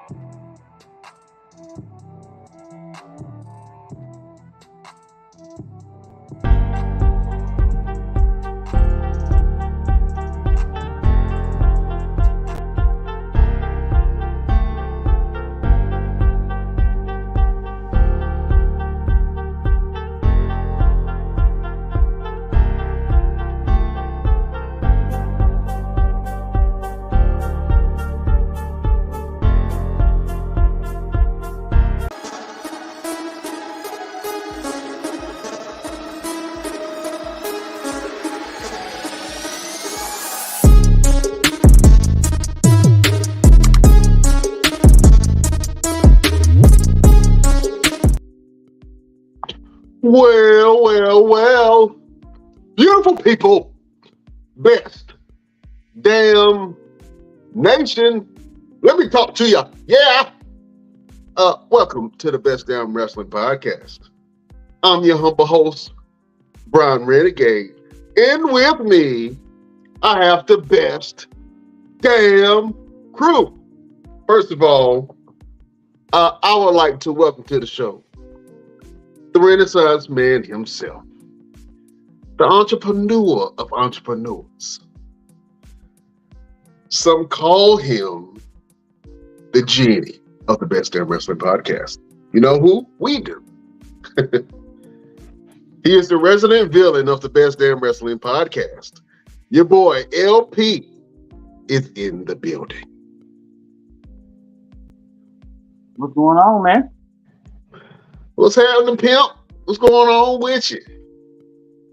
Well. Beautiful people, best damn nation. Let me talk to you. Yeah. Welcome to the Best Damn Wrestling Podcast. I'm your humble host, Brian Renegade. And with me, I have the best damn crew. First of all, I would like to welcome to the show the Renaissance man himself, the entrepreneur of entrepreneurs. Some call him the genie of the Best Damn Wrestling Podcast. You know who? We do. He is the resident villain of the Best Damn Wrestling Podcast. Your boy, LP, is in the building. What's going on, man? What's happening, pimp? What's going on with you?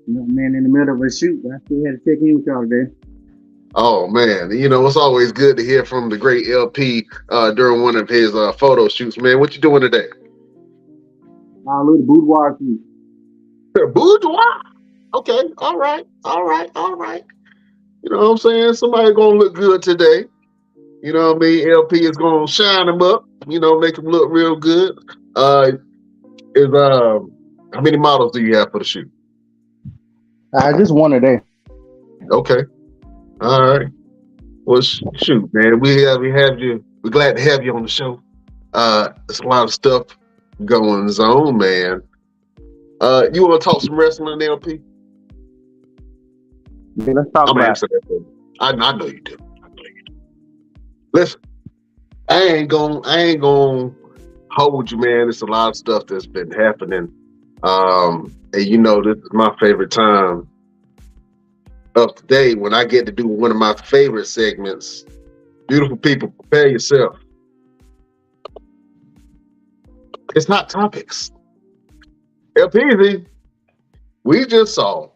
Man, in the middle of a shoot, but I still had to check in with y'all today. Oh, man. You know, it's always good to hear from the great LP during one of his photo shoots, man. What you doing today? A little boudoir shoot. Boudoir? Okay. All right. You know what I'm saying? Somebody gonna look good today. You know what I mean? LP is gonna shine them up, you know, make them look real good. How many models do you have for the shoot? Just one a day. Okay. All right. Well, shoot, man. We have you. We're glad to have you on the show. There's a lot of stuff going on, man. You want to talk some wrestling, LP? Yeah, let's talk about it. I know you do. Listen, I ain't gonna hold you, man. There's a lot of stuff that's been happening. And you know, this is my favorite time of the day when I get to do one of my favorite segments. Beautiful people, prepare yourself. It's Hot Topics. LPZ, we just saw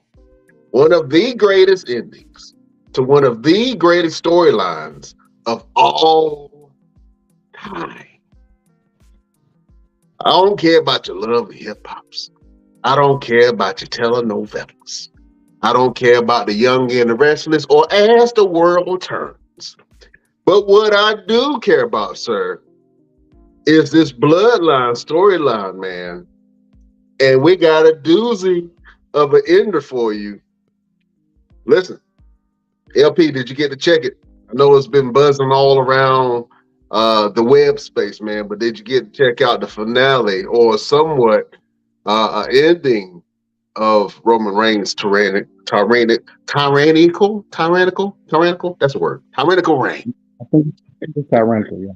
one of the greatest endings to one of the greatest storylines of all time. I don't care about your love of hip-hops. I don't care about your telenovelas. I don't care about the young and the restless or as the world turns. But what I do care about, sir, is this bloodline storyline, man. And we got a doozy of an ender for you. Listen, LP, did you get to check it? I know it's been buzzing all around the web space, man, but did you get to check out the finale or somewhat ending of Roman Reigns' tyrannical? That's a word. Tyrannical reign. I think it's tyrannical, yeah.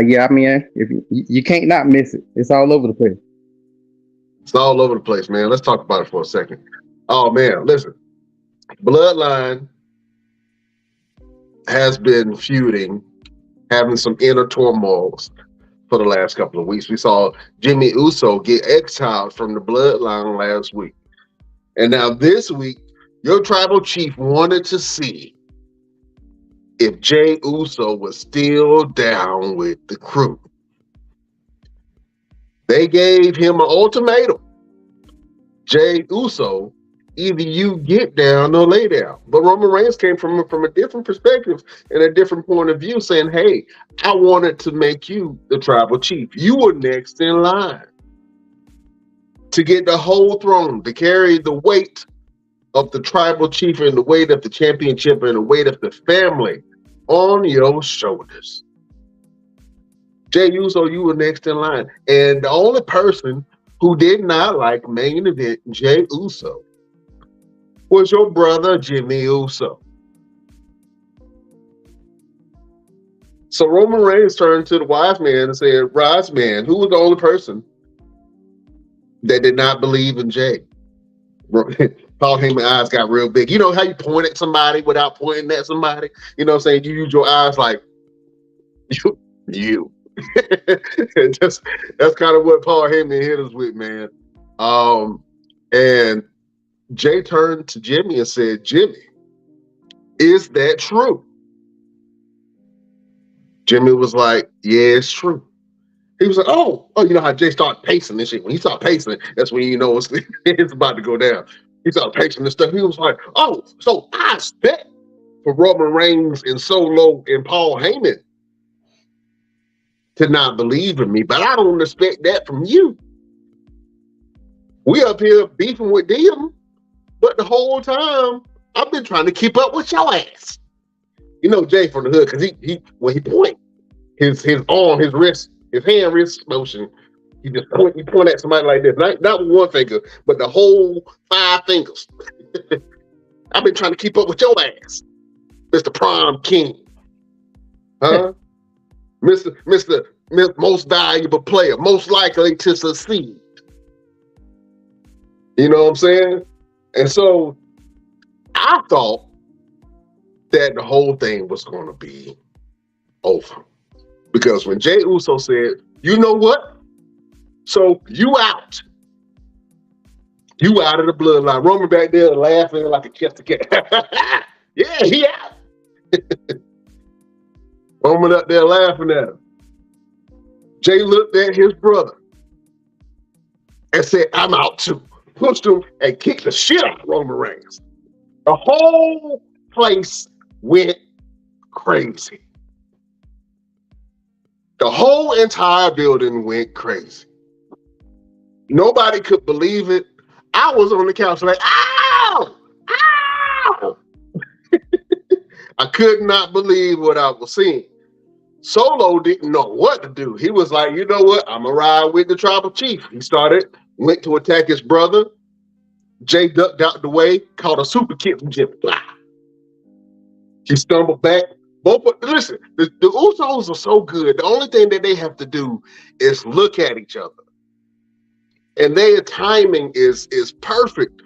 Yeah. I mean, if you can't not miss it. It's all over the place. It's all over the place, man. Let's talk about it for a second. Oh man, listen. Bloodline has been feuding, having some inner turmoils for the last couple of weeks. We saw Jimmy Uso get exiled from the Bloodline last week. And now this week, your tribal chief wanted to see if Jey Uso was still down with the crew. They gave him an ultimatum. Jey Uso, either you get down or lay down. But Roman Reigns came from a different perspective and a different point of view, saying, hey, I wanted to make you the tribal chief. You were next in line to get the whole throne, to carry the weight of the tribal chief and the weight of the championship and the weight of the family on your shoulders. Jay Uso, you were next in line. And the only person who did not like main event Jay Uso was your brother Jimmy Uso. So Roman Reigns turned to the wise man and said, "Wise man, who was the only person that did not believe in Jay?" Paul Heyman's eyes got real big. You know how you point at somebody without pointing at somebody? You know what I'm saying? You use your eyes like, you. That's kind of what Paul Heyman hit us with, man. And Jay turned to Jimmy and said, "Jimmy, is that true?" Jimmy was like, "Yeah, it's true." He was like, oh, you know how Jay started pacing this shit. When he started pacing, that's when you know it's about to go down. He started pacing this stuff. He was like, oh, so I expect for Roman Reigns and Solo and Paul Heyman to not believe in me, but I don't expect that from you. We up here beefing with them, but the whole time I've been trying to keep up with your ass. You know Jay from the hood, because when he point his arm, his wrist, his hand wrist motion, he point at somebody like this. Not with one finger, but the whole 5 fingers. I've been trying to keep up with your ass, Mr. Prime King. Huh? Mr. Most valuable player, most likely to succeed. You know what I'm saying? And so I thought that the whole thing was going to be over. Because when Jay Uso said, you know what? So you out. You out of the bloodline. Roman back there laughing like a chest of cat. Yeah, he out. Roman up there laughing at him. Jay looked at his brother and said, I'm out too. Pushed him and kicked the shit out of Roman Reigns. The whole place went crazy. The whole entire building went crazy. Nobody could believe it. I was on the couch like, ow! Ow! I could not believe what I was seeing. Solo didn't know what to do. He was like, you know what? I'm going to ride with the tribal chief. He went to attack his brother. Jay ducked out the way, caught a super kick from Jimmy. Blah. He stumbled back. Listen, the Usos are so good. The only thing that they have to do is look at each other. And their timing is perfect.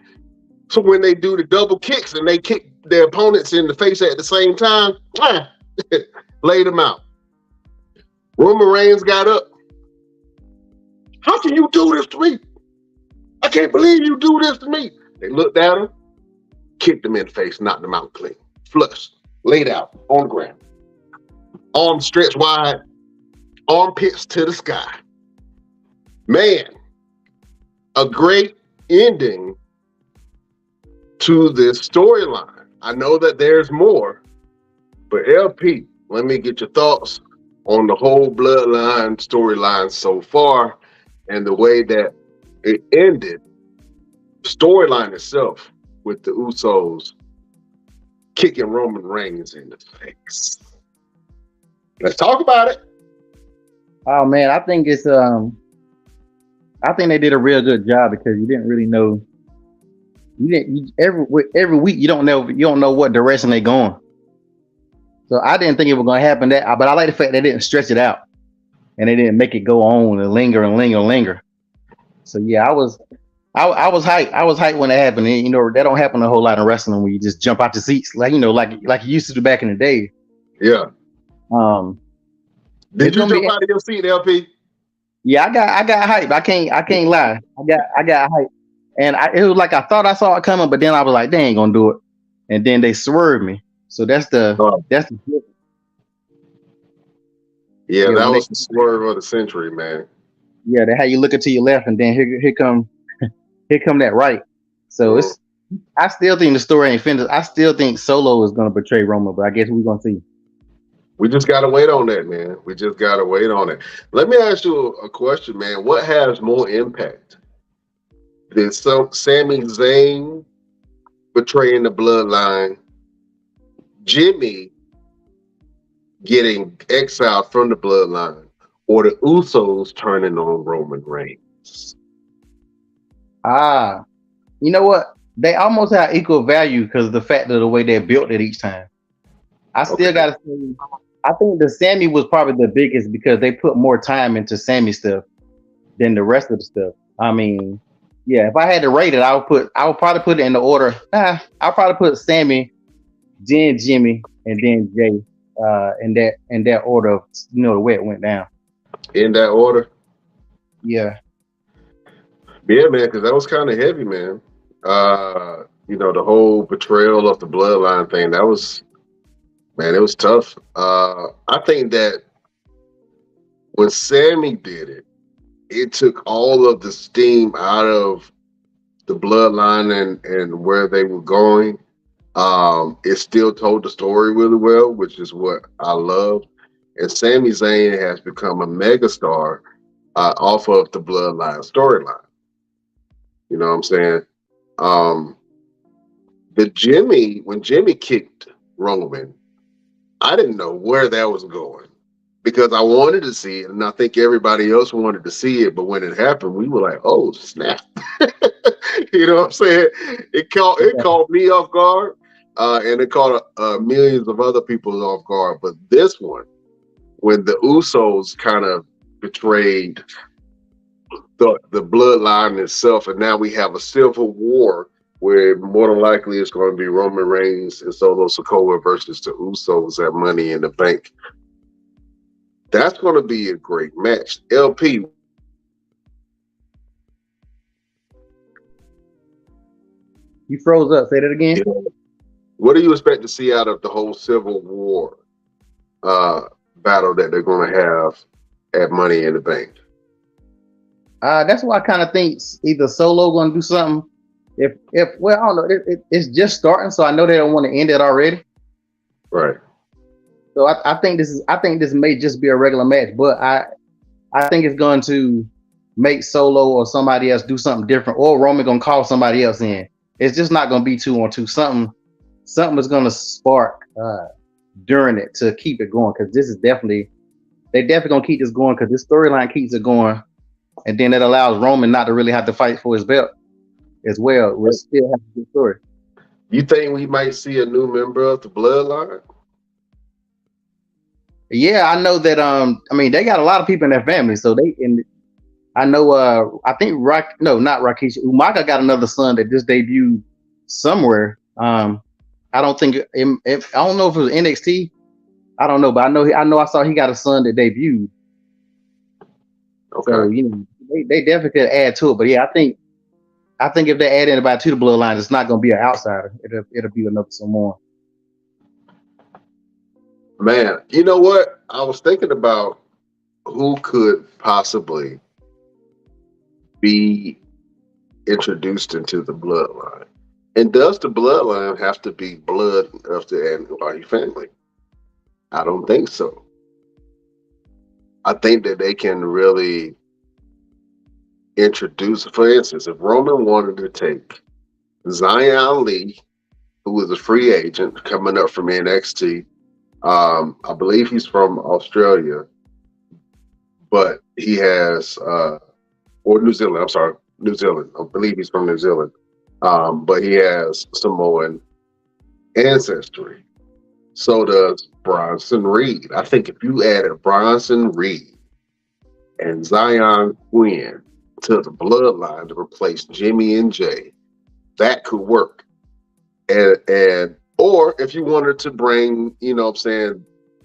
So when they do the double kicks and they kick their opponents in the face at the same time, laid them out. Roman Reigns got up. How can you do this to me? I can't believe you do this to me. They looked at him, kicked him in the face, knocked him out clean. Flushed, laid out on the ground. Arms stretched wide, armpits to the sky. Man, a great ending to this storyline. I know that there's more, but LP, let me get your thoughts on the whole bloodline storyline so far and the way that it ended. Storyline itself with the Usos kicking Roman Reigns in the face. Let's talk about it. Oh man, I think it's I think they did a real good job because you didn't really know. Every week you don't know what direction they're going. So I didn't think it was going to happen but I like the fact they didn't stretch it out and they didn't make it go on and linger. So yeah, I was hyped. I was hyped when it happened. And, you know, that don't happen a whole lot in wrestling when you just jump out your seats like you used to do back in the day. Yeah. Did you jump out of your seat, LP? Yeah, I got hyped. I can't lie. I got hyped. And it was like I thought I saw it coming, but then I was like, they ain't gonna do it. And then they swerved me. So that's the yeah, that was the swerve of the century, man. Yeah, that's how you look to your left, and then here come that right. So I still think the story ain't finished. I still think Solo is gonna betray Roman, but I guess we're gonna see. We just gotta wait on that, man. We just gotta wait on it. Let me ask you a question, man. What has more impact? Did Sami Zayn betraying the bloodline, Jimmy getting exiled from the bloodline, or the Usos turning on Roman Reigns? Ah, you know what? They almost have equal value because of the fact of the way they built it each time. I still Okay. gotta say, I think the Sammy was probably the biggest because they put more time into Sammy stuff than the rest of the stuff. I mean, yeah, if I had to rate it, I would probably put it in the order. I'll probably put Sammy, then Jimmy, and then Jay. In that order of the way it went down. In that order? Yeah. Yeah, man, because that was kind of heavy, man. The whole betrayal of the bloodline thing, that was, man, it was tough. I think that when Sammy did it, it took all of the steam out of the bloodline and where they were going. It still told the story really well, which is what I love. And Sami Zayn has become a megastar off of the bloodline storyline. You know what I'm saying? Um, when Jimmy kicked Roman, I didn't know where that was going because I wanted to see it, and I think everybody else wanted to see it. But when it happened, we were like, "Oh snap!" You know what I'm saying? It caught me off guard, and it caught millions of other people off guard. But this one, when the Usos kind of betrayed the bloodline itself, and now we have a civil war where more than likely it's going to be Roman Reigns and Solo Sikoa versus the Usos at Money in the Bank. That's going to be a great match. LP, You froze up. Say that again. what do you expect to see out of the whole Civil War uh, battle that they're going to have at Money in the Bank? That's why I kind of think either Solo going to do something. If well, I don't know. It's just starting, so I know they don't want to end it already. Right. So I think this may just be a regular match, but I think it's going to make Solo or somebody else do something different, or Roman going to call somebody else in. It's just not going to be 2-on-2. Something is going to spark during it to keep it going, because they definitely going to keep this going because this storyline keeps it going, and then it allows Roman not to really have to fight for his belt as well. We'll still have a good story. You think we might see a new member of the Bloodline? Yeah, I know that. I mean, they got a lot of people in their family, so I know. I think not Rakish. Umaga got another son that just debuted somewhere. I don't think. I don't know if it was NXT. I don't know, but I know. I saw he got a son that debuted. Okay. So they definitely could add to it. But yeah, I think if they add anybody to the bloodline, it's not going to be an outsider. It'll be another someone. Man, you know what? I was thinking about who could possibly be introduced into the bloodline. And does the bloodline have to be blood of the Anwali family? I don't think so. I think that they can really introduce, for instance, if Roman wanted to take Zion Lee, who is a free agent coming up from NXT, I believe he's from Australia, but he has, or New Zealand, I'm sorry, New Zealand. I believe he's from New Zealand, but he has Samoan ancestry. So does Bronson Reed. I think if you added Bronson Reed and Zion Quinn to the bloodline to replace Jimmy and Jay, that could work. And or if you wanted to bring, what I'm saying,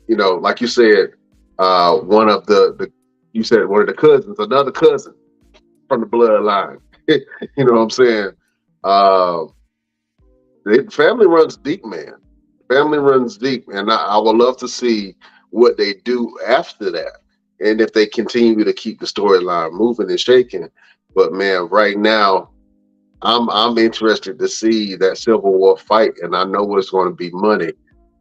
like you said, one of the you said one of the cousins, another cousin from the bloodline. You know what I'm saying? Uh, family runs deep, man. Family runs deep, and I would love to see what they do after that, and if they continue to keep the storyline moving and shaking. But man, right now, I'm interested to see that Civil War fight, and I know it's going to be money.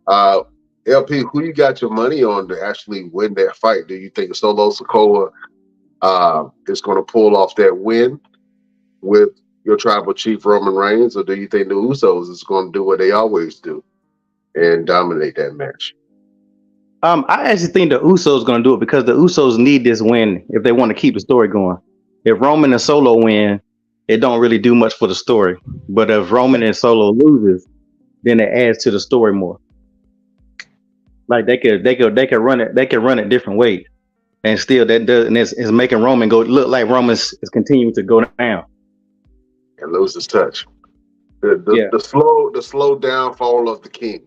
Uh, LP, who you got your money on to actually win that fight? Do you think Solo Sikoa is going to pull off that win with your tribal chief Roman Reigns, or do you think the Usos is going to do what they always do and dominate that match? I actually think the Usos going to do it because the Usos need this win if they want to keep the story going. If Roman and Solo win, it don't really do much for the story. But if Roman and Solo loses, then it adds to the story more. Like they could run it different ways, and still that does and it's making Roman go look like Roman's is continuing to go down. And lose his touch. Yeah, The slow downfall of the king.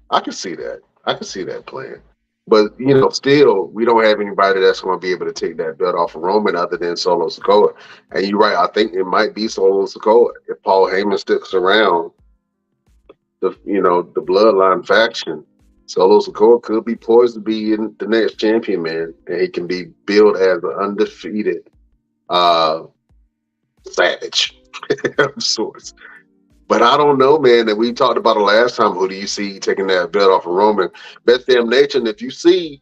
I can see that. I can see that plan. But still, we don't have anybody that's going to be able to take that belt off of Roman other than Solo Sikoa. And you're right. I think it might be Solo Sikoa if Paul Heyman sticks around. The Bloodline faction. Solo Sikoa could be poised to be in the next champion, man, and he can be billed as an undefeated savage of sorts. But I don't know, man. And we talked about it last time. Who do you see taking that belt off of Roman? Beth Damn Nation, if you see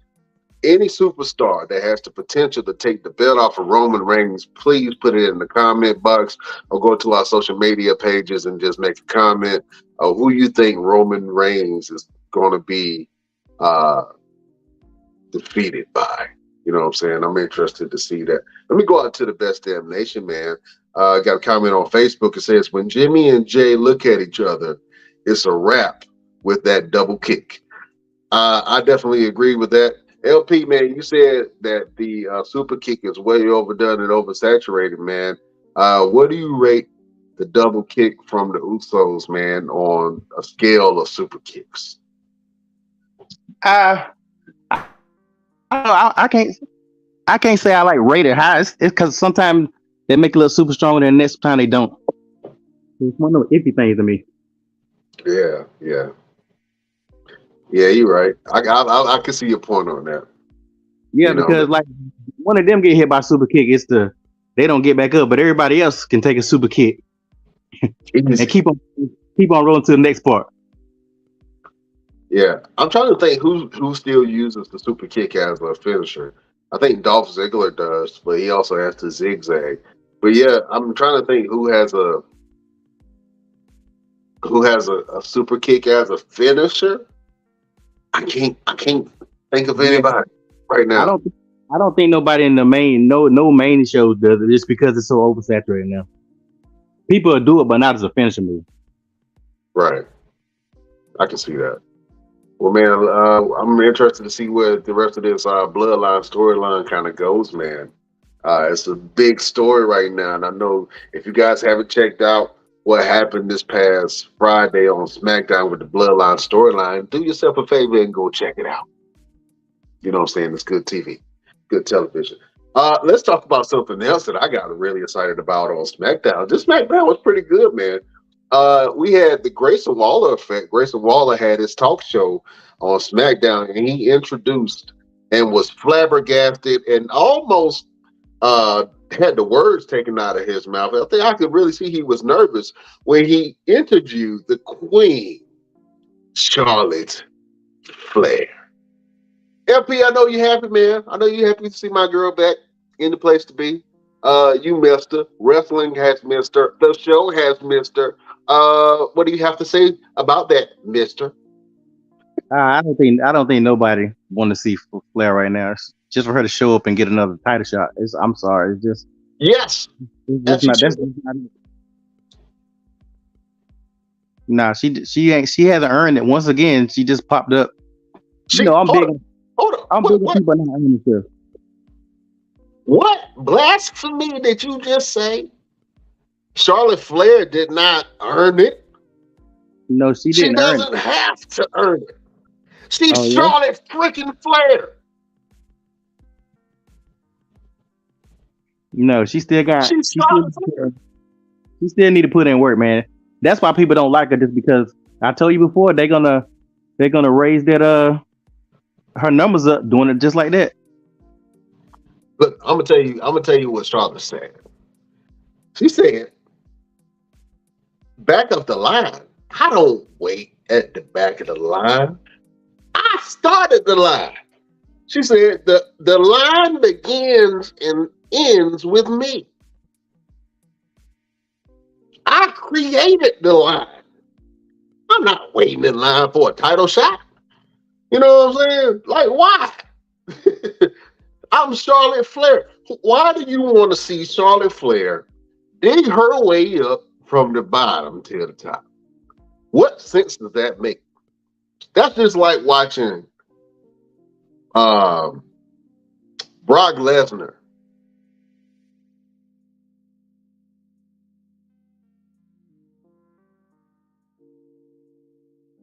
any superstar that has the potential to take the belt off of Roman Reigns, please put it in the comment box or go to our social media pages and just make a comment of who you think Roman Reigns is going to be defeated by. You know what I'm saying? I'm interested to see that. Let me go out to the Best Damn Nation, man. Got a comment on Facebook. It says, when Jimmy and Jay look at each other, it's a wrap with that double kick. I definitely agree with that. LP, man, you said that the super kick is way overdone and oversaturated, man. What do you rate the double kick from the Usos, man, on a scale of super kicks? I I can't say I like rate it high. It's because sometimes they make it look super strong, and the next time they don't. It's one of those iffy things to me. Yeah. You're right. I can see your point on that. Yeah, because like one of them get hit by a super kick, they don't get back up, but everybody else can take a super kick and keep on rolling to the next part. Yeah, I'm trying to think who still uses the super kick as a finisher. I think Dolph Ziggler does, but he also has the zigzag. But yeah, I'm trying to think who has a super kick as a finisher. I can't think of anybody right now. I don't think nobody in the main main shows does it just because it's so oversaturated now. People will do it, but not as a finisher move. Right. I can see that. Well, man, I'm interested to see where the rest of this Bloodline storyline kind of goes, man. It's a big story right now, and I know if you guys haven't checked out what happened this past Friday on SmackDown with the Bloodline storyline, do yourself a favor and go check it out. You know what I'm saying? It's good TV, good television. Let's talk about something else that I got really excited about on SmackDown. This SmackDown was pretty good, man. We had the Grayson Waller effect. Grayson Waller had his talk show on SmackDown, and he introduced and was flabbergasted and almost had the words taken out of his mouth. I think I could really see he was nervous when he interviewed the Queen, Charlotte Flair. LP, I know you're happy, man. I know you're happy to see my girl back in the place to be. You missed her. Wrestling has missed her. The show has missed her. What do you have to say about that, Mister? I don't think nobody want to see Flair right now. It's just for her to show up and get another title shot. I'm sorry. It's just yes. It's just not. That's not it. Nah, she hasn't earned it. Once again, she just popped up. I'm big. Hold on. I'm big on people not earning stuff. What blasphemy did you just say? Charlotte Flair did not earn it. No, she didn't. She doesn't have to earn it. She's Charlotte freaking Flair. No, she still got. She still need to put in work, man. That's why people don't like her, just because I told you before they're gonna raise that her numbers up doing it just like that. Look, I'm gonna tell you what Charlotte said. She said, back of the line. I don't wait at the back of the line. I started the line. She said the line begins and ends with me. I created the line. I'm not waiting in line for a title shot. You know what I'm saying? Like, why? I'm Charlotte Flair. Why do you want to see Charlotte Flair dig her way up from the bottom to the top? What sense does that make? That's just like watching um, Brock Lesnar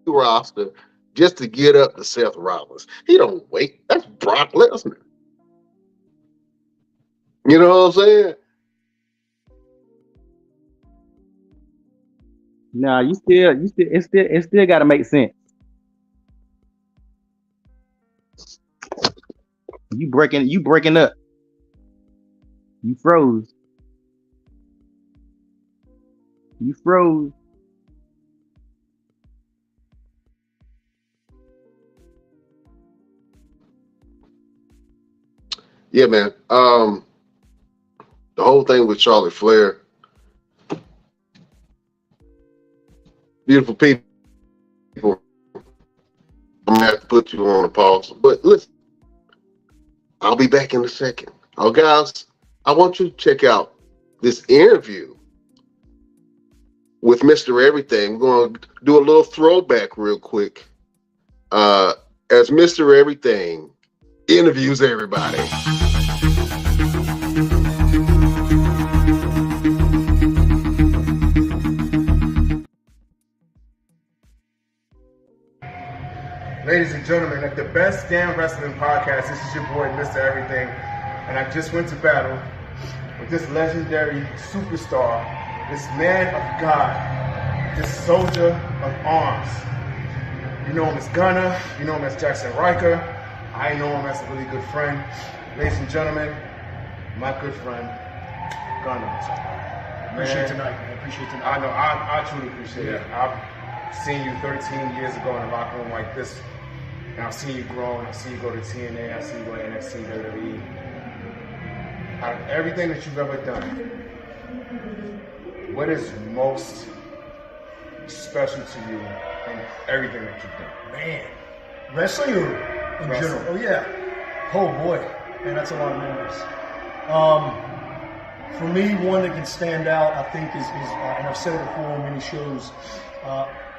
roster just to get up to Seth Rollins. He don't wait. That's Brock Lesnar. You know what I'm saying? Nah, it still got to make sense. You breaking up. You froze. You froze. Yeah, man. The whole thing with Charlotte Flair, beautiful people. I'm gonna have to put you on a pause. But listen, I'll be back in a second. Oh, guys, I want you to check out this interview with Mr. Everything. We're going to do a little throwback real quick. As Mr. Everything interviews everybody. Ladies and gentlemen, at the Best Damn Wrestling Podcast, this is your boy, Mr. Everything, and I just went to battle with this legendary superstar, this man of God, this soldier of arms. You know him as Gunner, you know him as Jackson Riker, I know him as a really good friend. Ladies and gentlemen, my good friend, Gunner. Appreciate tonight, man. Appreciate tonight. I know, I truly appreciate it. I've seen you 13 years ago in a locker room like this. And I've seen you grow, and I've seen you go to TNA, I've seen you go to NXT, WWE. Out of everything that you've ever done, what is most special to you in everything that you've done? Man, wrestling or in general? Oh yeah. Oh boy, man, that's a lot of memories. For me, one that can stand out, I think, is and I've said it before on many shows.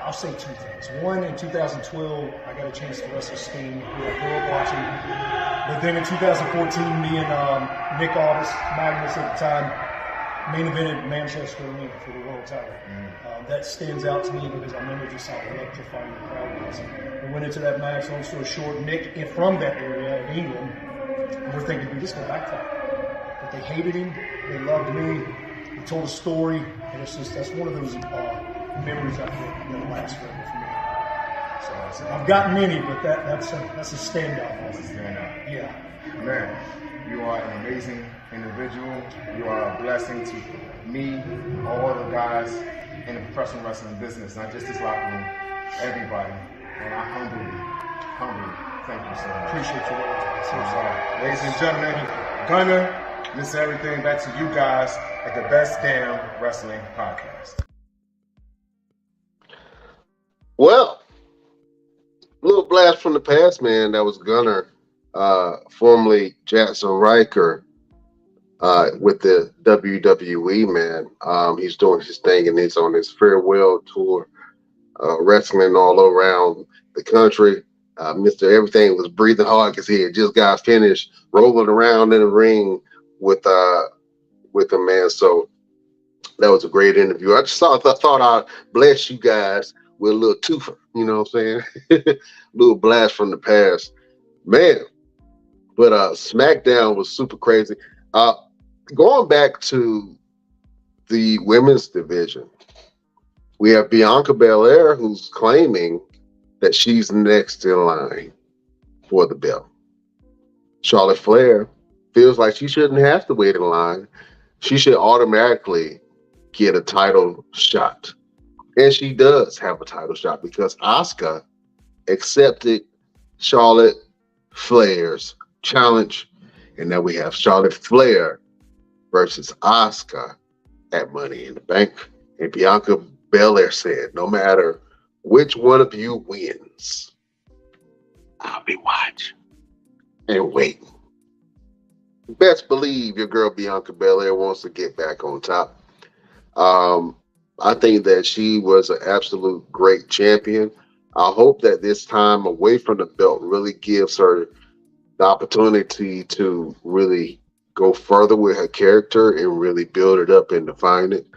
I'll say two things. One, in 2012, I got a chance to wrestle Sting, who I grew up watching. But then in 2014, me and Nick Aldis, Magnus at the time, main evented Manchester Arena for the world title. That stands out to me because I remember just how electrifying the crowd was. We went into that match, long story short, Nick from that area in England, and we're thinking, dude, this will backfire. But they hated him, they loved me, he told a story, and it's just, that's one of those memories I think that'll last forever for me. So I've got many, but that's a standout. That's a standout. Yeah. Man, you are an amazing individual. You are a blessing to me, all the guys in the professional wrestling business, not just this locker room, everybody. And I humbly thank you so much. Appreciate you. Ladies and gentlemen, Gunner, Mr. Everything, back to you guys at the Best Damn Wrestling Podcast. Well, a little blast from the past, man. That was Gunner, formerly Jackson Riker, with the WWE, man. He's doing his thing, and he's on his farewell tour, wrestling all around the country. Mr. Everything was breathing hard because he had just got finished rolling around in the ring with him, man. So that was a great interview. I just thought I'd bless you guys with a little twofer, you know what I'm saying? Little blast from the past, man. But SmackDown was super crazy. Going back to the women's division, we have Bianca Belair, who's claiming that she's next in line for the belt. Charlotte Flair feels like she shouldn't have to wait in line. She should automatically get a title shot. And she does have a title shot because Asuka accepted Charlotte Flair's challenge. And now we have Charlotte Flair versus Asuka at Money in the Bank. And Bianca Belair said, no matter which one of you wins, I'll be watching and waiting. Best believe your girl Bianca Belair wants to get back on top. Um, I think that she was an absolute great champion. I hope that this time away from the belt really gives her the opportunity to really go further with her character and really build it up and define it.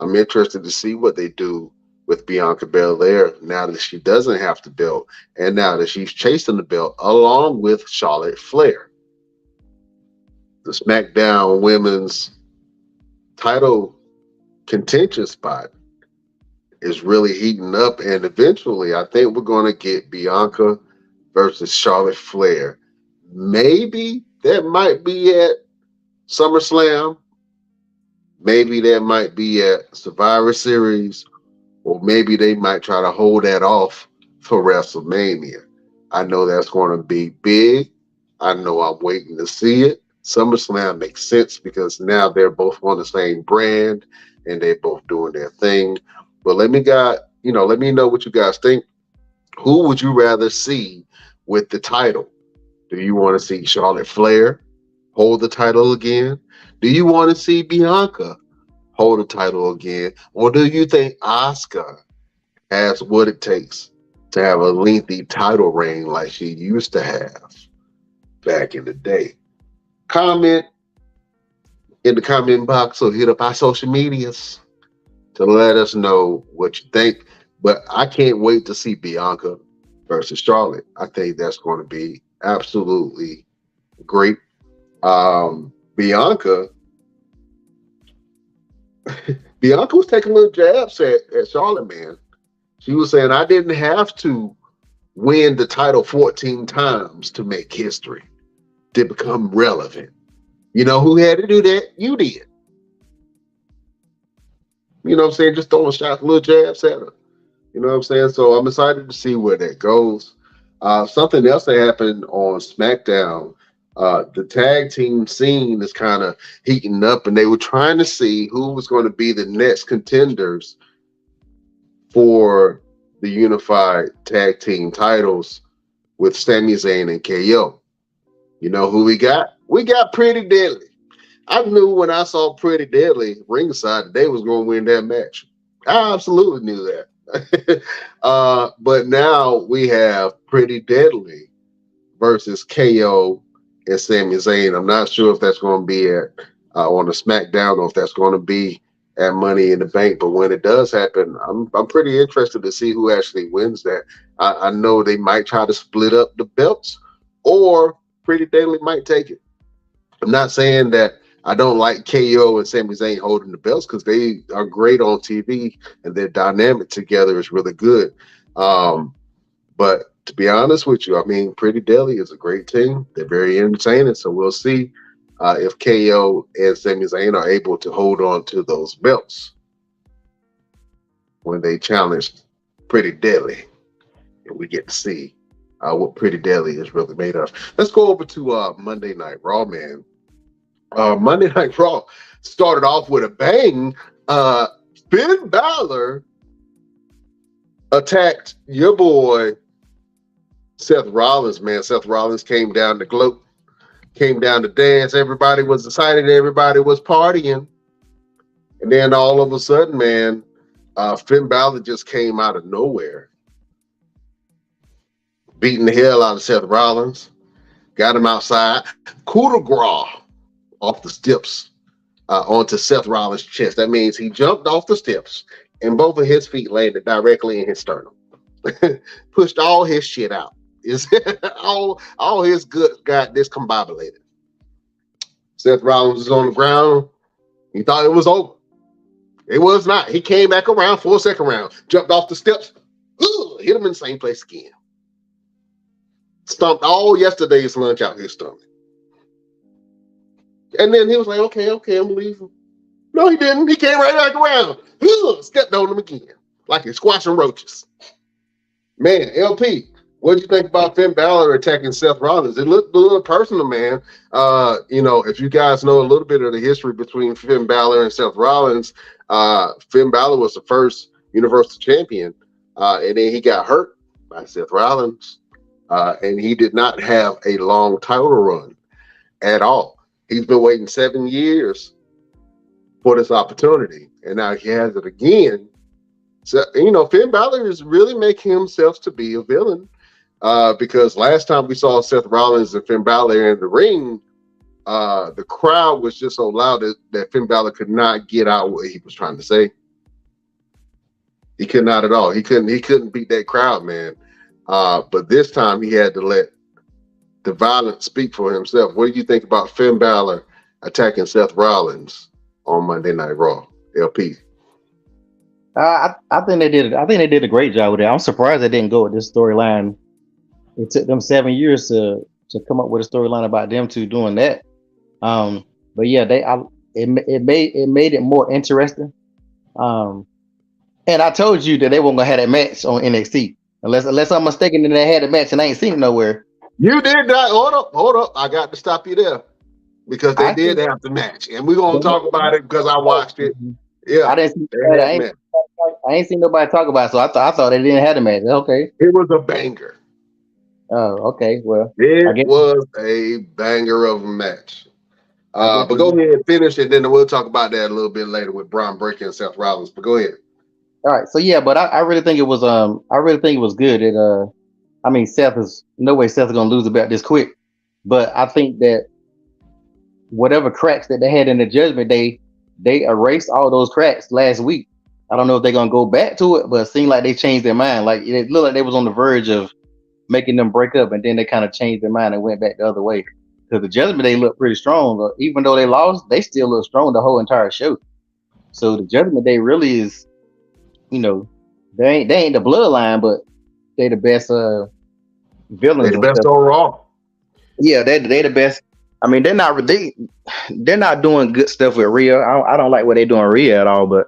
I'm interested to see what they do with Bianca Belair now that she doesn't have the belt and now that she's chasing the belt along with Charlotte Flair. The SmackDown Women's title contention spot is really heating up, and eventually I think we're going to get Bianca versus Charlotte Flair. Maybe that might be at SummerSlam. Maybe that might be at Survivor Series, or maybe they might try to hold that off for WrestleMania. I know that's going to be big. I know I'm waiting to see it. SummerSlam makes sense because now they're both on the same brand and they're both doing their thing. But let me know what you guys think. Who would you rather see with the title? Do you want to see Charlotte Flair hold the title again? Do you want to see Bianca hold the title again? Or do you think Asuka has what it takes to have a lengthy title reign like she used to have back in the day? Comment in the comment box or hit up our social medias to let us know what you think. But I can't wait to see Bianca versus Charlotte. I think that's going to be absolutely great. Bianca was taking little jabs at Charlotte, man. She was saying, I didn't have to win the title 14 times to make history, to become relevant. You know who had to do that? You did. You know what I'm saying? Just throwing shots, little jabs at her. You know what I'm saying? So I'm excited to see where that goes. Something else that happened on SmackDown, the tag team scene is kind of heating up, and they were trying to see who was going to be the next contenders for the unified tag team titles with Sami Zayn and KO. You know who we got? We got Pretty Deadly. I knew when I saw Pretty Deadly ringside that they was going to win that match. I absolutely knew that. But now we have Pretty Deadly versus KO and Sami Zayn. I'm not sure if that's going to be at on the SmackDown or if that's going to be at Money in the Bank. But when it does happen, I'm pretty interested to see who actually wins that. I know they might try to split up the belts, or Pretty Deadly might take it. I'm not saying that I don't like KO and Sami Zayn holding the belts because they are great on TV and their dynamic together is really good. But to be honest with you, I mean, Pretty Deadly is a great team. They're very entertaining. So we'll see if KO and Sami Zayn are able to hold on to those belts when they challenge Pretty Deadly. And we get to see what Pretty Deadly is really made of. Let's go over to Monday Night Raw, man. Monday Night Raw started off with a bang. Finn Balor attacked your boy Seth Rollins, man. Seth Rollins came down to gloat, came down to dance. Everybody was excited. Everybody was partying. And then all of a sudden, man, Finn Balor just came out of nowhere, beating the hell out of Seth Rollins, got him outside, coup de grace off the steps onto Seth Rollins' chest. That means he jumped off the steps and both of his feet landed directly in his sternum. Pushed all his shit out. all his good got discombobulated. Seth Rollins was on the ground. He thought it was over. It was not. He came back around for a second round, jumped off the steps, hit him in the same place again. Stomped all yesterday's lunch out his stomach. And then he was like, okay, I'm leaving. No, he didn't. He came right back around. Stepped on him again, like he's squashing roaches. Man, LP, what did you think about Finn Balor attacking Seth Rollins? It looked a little personal, man. If you guys know a little bit of the history between Finn Balor and Seth Rollins, Finn Balor was the first Universal Champion, and then he got hurt by Seth Rollins. and he did not have a long title run at all. He's been waiting 7 years for this opportunity, and now he has it again. So, Finn Balor is really making himself to be a villain, because last time we saw Seth Rollins and Finn Balor in the ring, the crowd was just so loud that Finn Balor could not get out what he was trying to say. He could not at all. He couldn't beat that crowd, man. But this time he had to let the violence speak for himself. What do you think about Finn Balor attacking Seth Rollins on Monday Night Raw? LP. I think they did. I think they did a great job with it. I'm surprised they didn't go with this storyline. It took them 7 years to come up with a storyline about them two doing that. But yeah, it made it more interesting. And I told you that they weren't gonna have that match on NXT unless I'm mistaken. Then they had a match and I ain't seen it nowhere. You did not. Hold up. I got to stop you there because they did have the match, and we're gonna talk about it because I watched it. Yeah, I didn't see that. I ain't seen nobody talk about it, so I thought they didn't have the match. Okay, it was a banger. Oh, okay. Well, it was a banger of a match. But go ahead and finish it, then we'll talk about that a little bit later with Braun Breaker and Seth Rollins. But go ahead. All right. So yeah, but I really think it was good. I mean, Seth is gonna lose about this quick, but I think that whatever cracks that they had in the Judgment Day, they erased all those cracks last week. I don't know if they're gonna go back to it, but it seemed like they changed their mind. Like it looked like they was on the verge of making them break up, and then they kind of changed their mind and went back the other way. Because the Judgment Day looked pretty strong, even though they lost, they still look strong the whole entire show. So the Judgment Day really is, they ain't the Bloodline, but they the best villains. They the best on Raw. Yeah, they the best. I mean, they're not doing good stuff with Rhea. I don't like what they're doing Rhea at all, but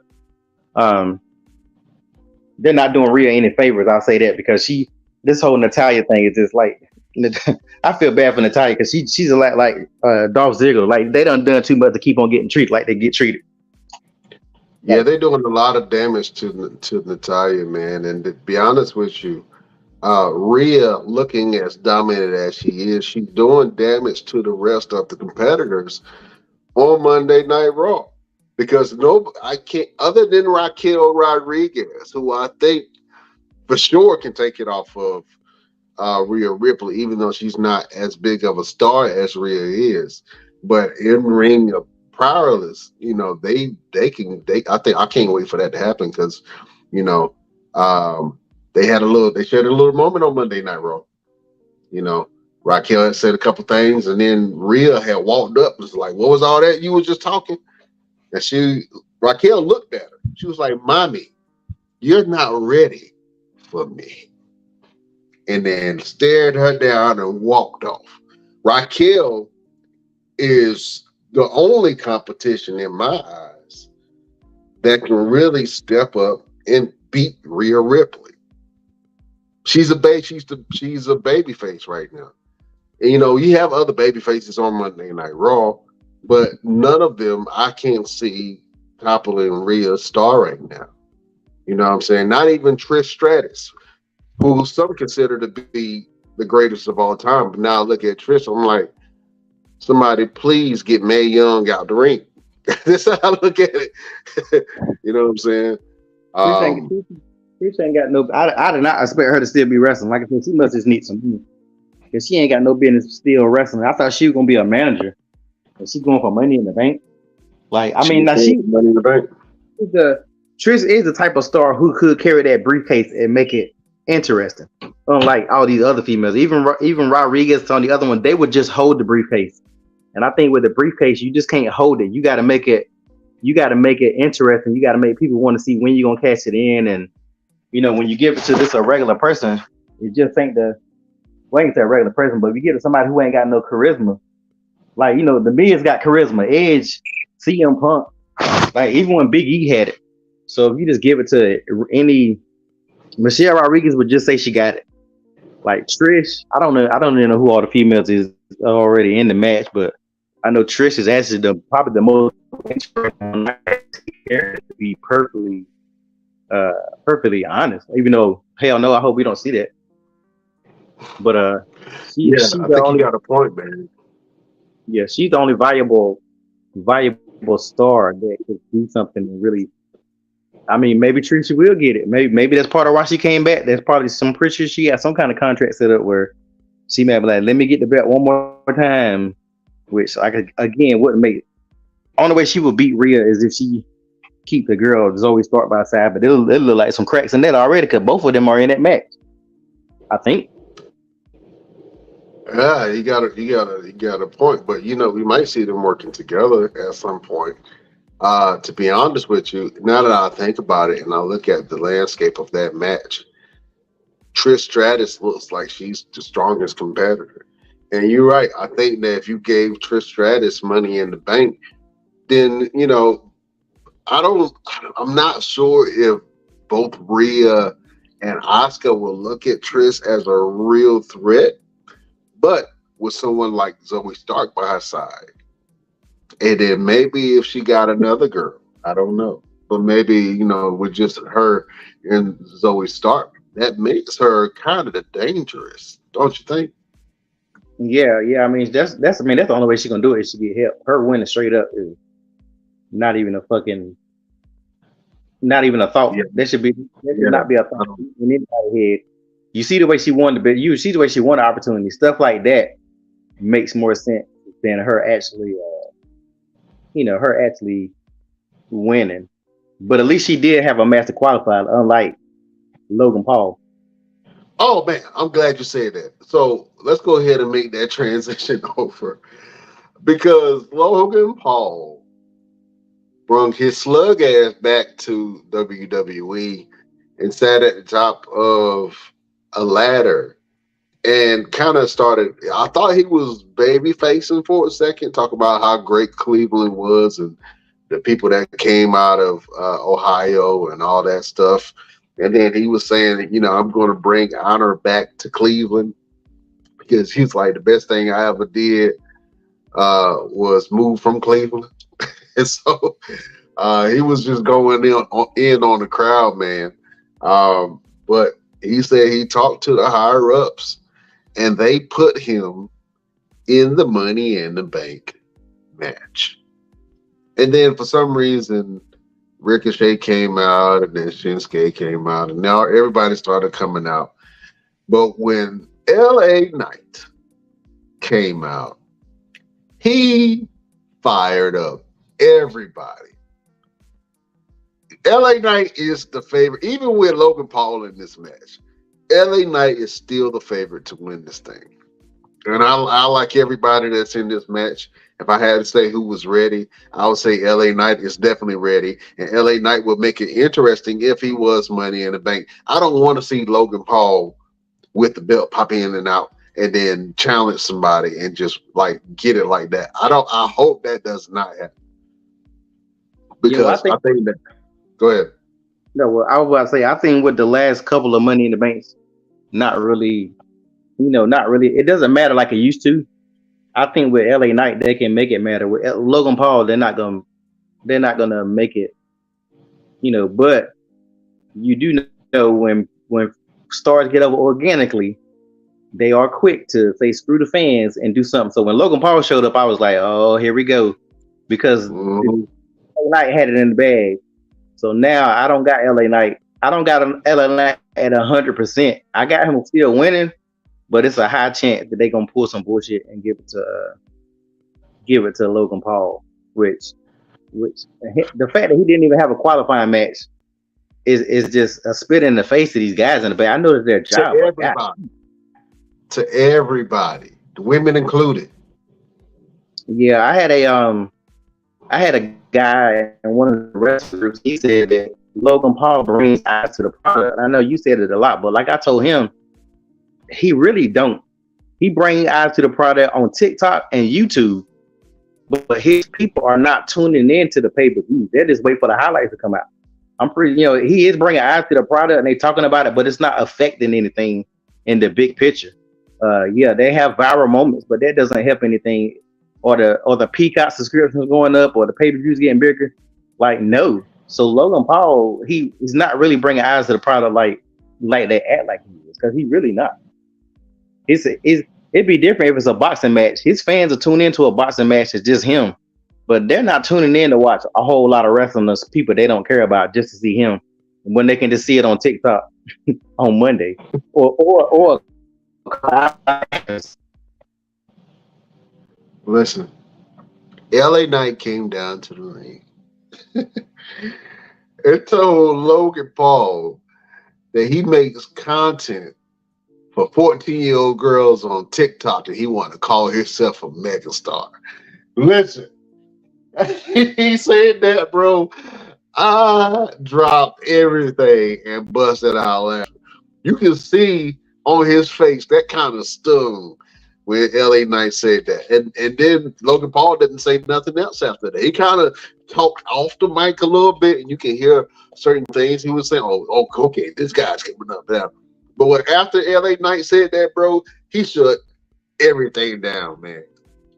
they're not doing Rhea any favors. I'll say that because this whole Natalya thing is just like, I feel bad for Natalya because she's a lot like Dolph Ziggler. Like they done too much to keep on getting treated like they get treated. Yeah, they're doing a lot of damage to Natalya, man. And to be honest with you, Rhea, looking as dominant as she is, she's doing damage to the rest of the competitors on Monday Night Raw. Because I can't, other than Raquel Rodriguez, who I think for sure can take it off of Rhea Ripley, even though she's not as big of a star as Rhea is. But in ring prowess, they can. I can't wait for that to happen because, they shared a little moment on Monday Night Raw. Raquel had said a couple things, and then Rhea had walked up and was like, "What was all that you were just talking?" And Raquel looked at her. She was like, "Mommy, you're not ready for me." And then stared her down and walked off. Raquel is the only competition in my eyes that can really step up and beat Rhea Ripley. She's a baby face right now. And, you have other baby faces on Monday Night Raw, but none of them I can't see toppling Rhea's star right now. You know what I'm saying? Not even Trish Stratus, who some consider to be the greatest of all time. But now look at Trish, I'm like, somebody please get Mae Young out the ring. That's how I look at it. You know what I'm saying? Trish ain't got no. I did not expect her to still be wrestling. Like I said, she must just need some. Because she ain't got no business still wrestling. I thought she was gonna be a manager. And she's going for Money in the Bank. Like, I mean, now Money in the Bank. Trish is the type of star who could carry that briefcase and make it interesting. Unlike all these other females, even Rodriguez on the other one, they would just hold the briefcase. And I think with the briefcase, you just can't hold it. You got to make it interesting. You got to make people want to see when you're gonna cash it in. And when you give it to a regular person, it just ain't I ain't say a regular person, but if you give it to somebody who ain't got no charisma, like the Miz got charisma, Edge, CM Punk, like even when Big E had it. So if you just give it to any, Michelle Rodriguez would just say she got it. Like Trish, I don't even know who all the females is already in the match, but I know Trish is actually probably the most interesting to be perfectly honest. Even though hell no, I hope we don't see that. But Yeah, she's I the think you only got a point, man. she's the only viable star that could do something and really. I mean, maybe Tricia will get it. Maybe that's part of why she came back. That's probably some pretty sure she got some kind of contract set up where she may be like, let me get the belt one more time, which I could again wouldn't make it. Only way she would beat Rhea is if she keep the girl Zoe Stark by her side, but it'll look like some cracks in that already because both of them are in that match. I think. Yeah, you got a point. But we might see them working together at some point. To be honest with you, now that I think about it and I look at the landscape of that match, Trish Stratus looks like she's the strongest competitor. And you're right. I think that if you gave Trish Stratus Money in the Bank, then I'm not sure if both Rhea and Asuka will look at Trish as a real threat, but with someone like Zoe Stark by her side, and then maybe if she got another girl, I don't know, but maybe with just her and Zoe Stark, that makes her kind of the dangerous, don't you think? Yeah. I mean, that's the only way she's gonna do it is she get help. Her winning straight up is not even a thought. Yeah, That should yeah. not be a thought in anybody's head. You see the way she won the bit. You see the way she won the opportunity. Stuff like that makes more sense than her actually, her actually winning. But at least she did have a match to qualify, unlike Logan Paul. Oh man, I'm glad you said that. So let's go ahead and make that transition over because Logan Paul brung his slug ass back to WWE and sat at the top of a ladder and kind of started. I thought he was baby facing for a second, talk about how great Cleveland was and the people that came out of Ohio and all that stuff. And then he was saying, I'm going to bring honor back to Cleveland because he's like the best thing I ever did was move from Cleveland. And so he was just going in on the crowd, man. But he said he talked to the higher ups and they put him in the Money in the Bank match. And then for some reason, Ricochet came out and then Shinsuke came out and now everybody started coming out. But when LA Knight came out, he fired up everybody. LA Knight is the favorite, even with Logan Paul in this match. LA Knight is still the favorite to win this thing. And I like everybody that's in this match. If I had to say who was ready, I would say LA Knight is definitely ready. And LA Knight would make it interesting if he was Money in the Bank. I don't want to see Logan Paul with the belt pop in and out and then challenge somebody and just like get it like that. I hope that does not happen. Because I think that. Go ahead. No, well, I was about to say, I think with the last couple of Money in the Banks, not really. It doesn't matter like it used to. I think with LA Knight, they can make it matter. With Logan Paul, they're not gonna make it. But you do know when stars get over organically, they are quick to say screw the fans and do something. So when Logan Paul showed up, I was like, oh, here we go, because LA Knight had it in the bag. So now I don't got LA Knight. I don't got LA Knight at 100%. I got him still winning. But it's a high chance that they're gonna pull some bullshit and give it to Logan Paul, which the fact that he didn't even have a qualifying match is just a spit in the face to these guys in the back. I know that their job. To everybody, the women included. Yeah, I had a guy in one of the wrestling groups. He said that Logan Paul brings eyes to the product. I know you said it a lot, but like I told him, he really don't. He brings eyes to the product on TikTok and YouTube, but his people are not tuning in to the pay-per-view. They just wait for the highlights to come out. I'm pretty, he is bringing eyes to the product and they talking about it, but it's not affecting anything in the big picture. Yeah, they have viral moments, but that doesn't help anything. Or the Peacock subscriptions going up, or the pay-per-views getting bigger. Like, no. So Logan Paul, he's not really bringing eyes to the product like they act like he is, because he really not. It'd be different if it's a boxing match. His fans will tune into a boxing match. It's just him, but they're not tuning in to watch a whole lot of wrestling. People they don't care about just to see him when they can just see it on TikTok on Monday or. Listen, LA Knight came down to the ring. It told Logan Paul that he makes content for 14-year-old girls on TikTok and he want to call himself a megastar. Listen, he said that, bro. I dropped everything and busted out laughing. You can see on his face that kind of stung when LA Knight said that. And then Logan Paul didn't say nothing else after that. He kind of talked off the mic a little bit, and you can hear certain things he was saying. Oh, okay, this guy's coming up now. But when after LA Knight said that, bro, he shut everything down, man.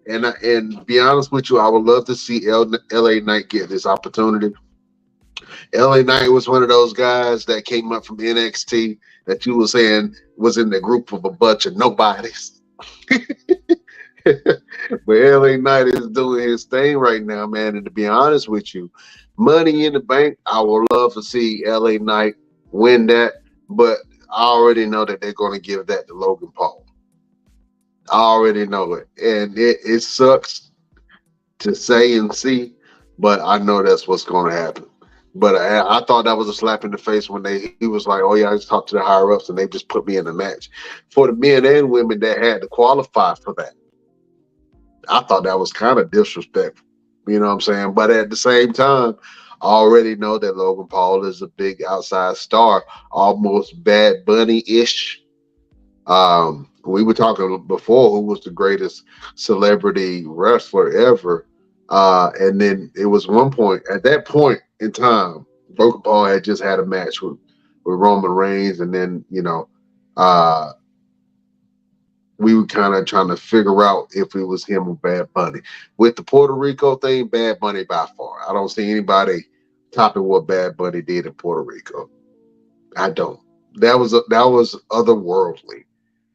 And to be honest with you, I would love to see LA Knight get this opportunity. LA Knight was one of those guys that came up from NXT that you were saying was in the group of a bunch of nobodies. But LA Knight is doing his thing right now, man. And to be honest with you, Money in the Bank, I would love to see LA Knight win that, but I already know that they're going to give that to Logan Paul. I already know it. And it sucks to say and see, but I know that's what's going to happen. But I thought that was a slap in the face when he was like, oh, yeah, I just talked to the higher ups and they just put me in the match. For the men and women that had to qualify for that, I thought that was kind of disrespectful. You know what I'm saying? But at the same time, I already know that Logan Paul is a big outside star, almost Bad Bunny-ish. We were talking before who was the greatest celebrity wrestler ever. And then it was one point, at that point in time, Logan Paul had just had a match with Roman Reigns. And then, we were kind of trying to figure out if it was him or Bad Bunny. With the Puerto Rico thing, Bad Bunny by far. I don't see anybody topping what Bad Bunny did in Puerto Rico. I don't. That was otherworldly.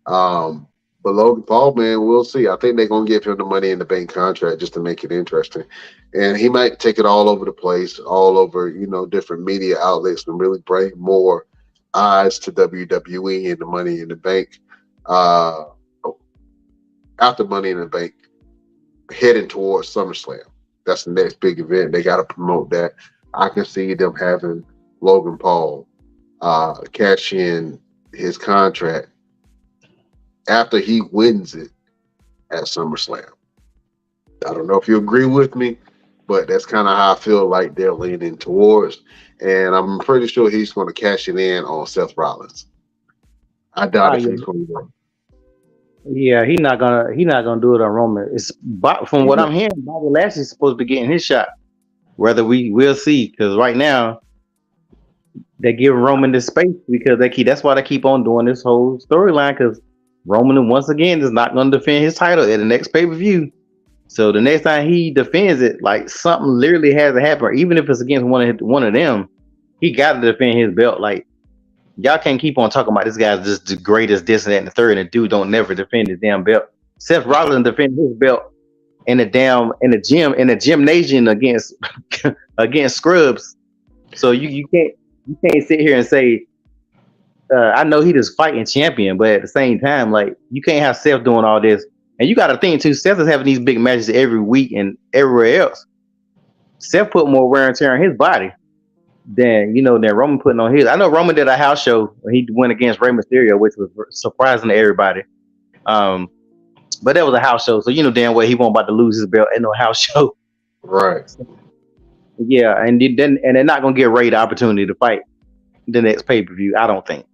But Logan Paul, man, we'll see. I think they're going to give him the Money in the Bank contract just to make it interesting. And he might take it all over the place, all over, different media outlets and really bring more eyes to WWE and the Money in the Bank. After Money in the Bank, heading towards SummerSlam. That's the next big event. They got to promote that. I can see them having Logan Paul cash in his contract after he wins it at SummerSlam. I don't know if you agree with me, but that's kind of how I feel like they're leaning towards. And I'm pretty sure he's going to cash it in on Seth Rollins. I doubt if he's going to do it. Yeah, he's not gonna do it on Roman. From what I'm hearing, Bobby Lashley's supposed to be getting his shot. Whether we'll see, because right now they give Roman this space because that's why they keep on doing this whole storyline, because Roman once again is not going to defend his title at the next pay-per-view. So the next time he defends it, like something literally has to happen, or even if it's against one of them, he got to defend his belt. Like, y'all can't keep on talking about this guy's just the greatest, this and that, and the third, and the dude don't never defend his damn belt. Seth Rollins defended his belt in the gymnasium against against scrubs. So you can't sit here and say, I know he just fighting champion, but at the same time, like, you can't have Seth doing all this. And you got to think too, Seth is having these big matches every week and everywhere else. Seth put more wear and tear on his body than Roman putting on his. I know Roman did a house show when he went against Rey Mysterio, which was surprising to everybody. But that was a house show, so damn well he won't about to lose his belt at no house show. Right. Yeah, and they're not gonna give Rey the opportunity to fight the next pay-per-view, I don't think.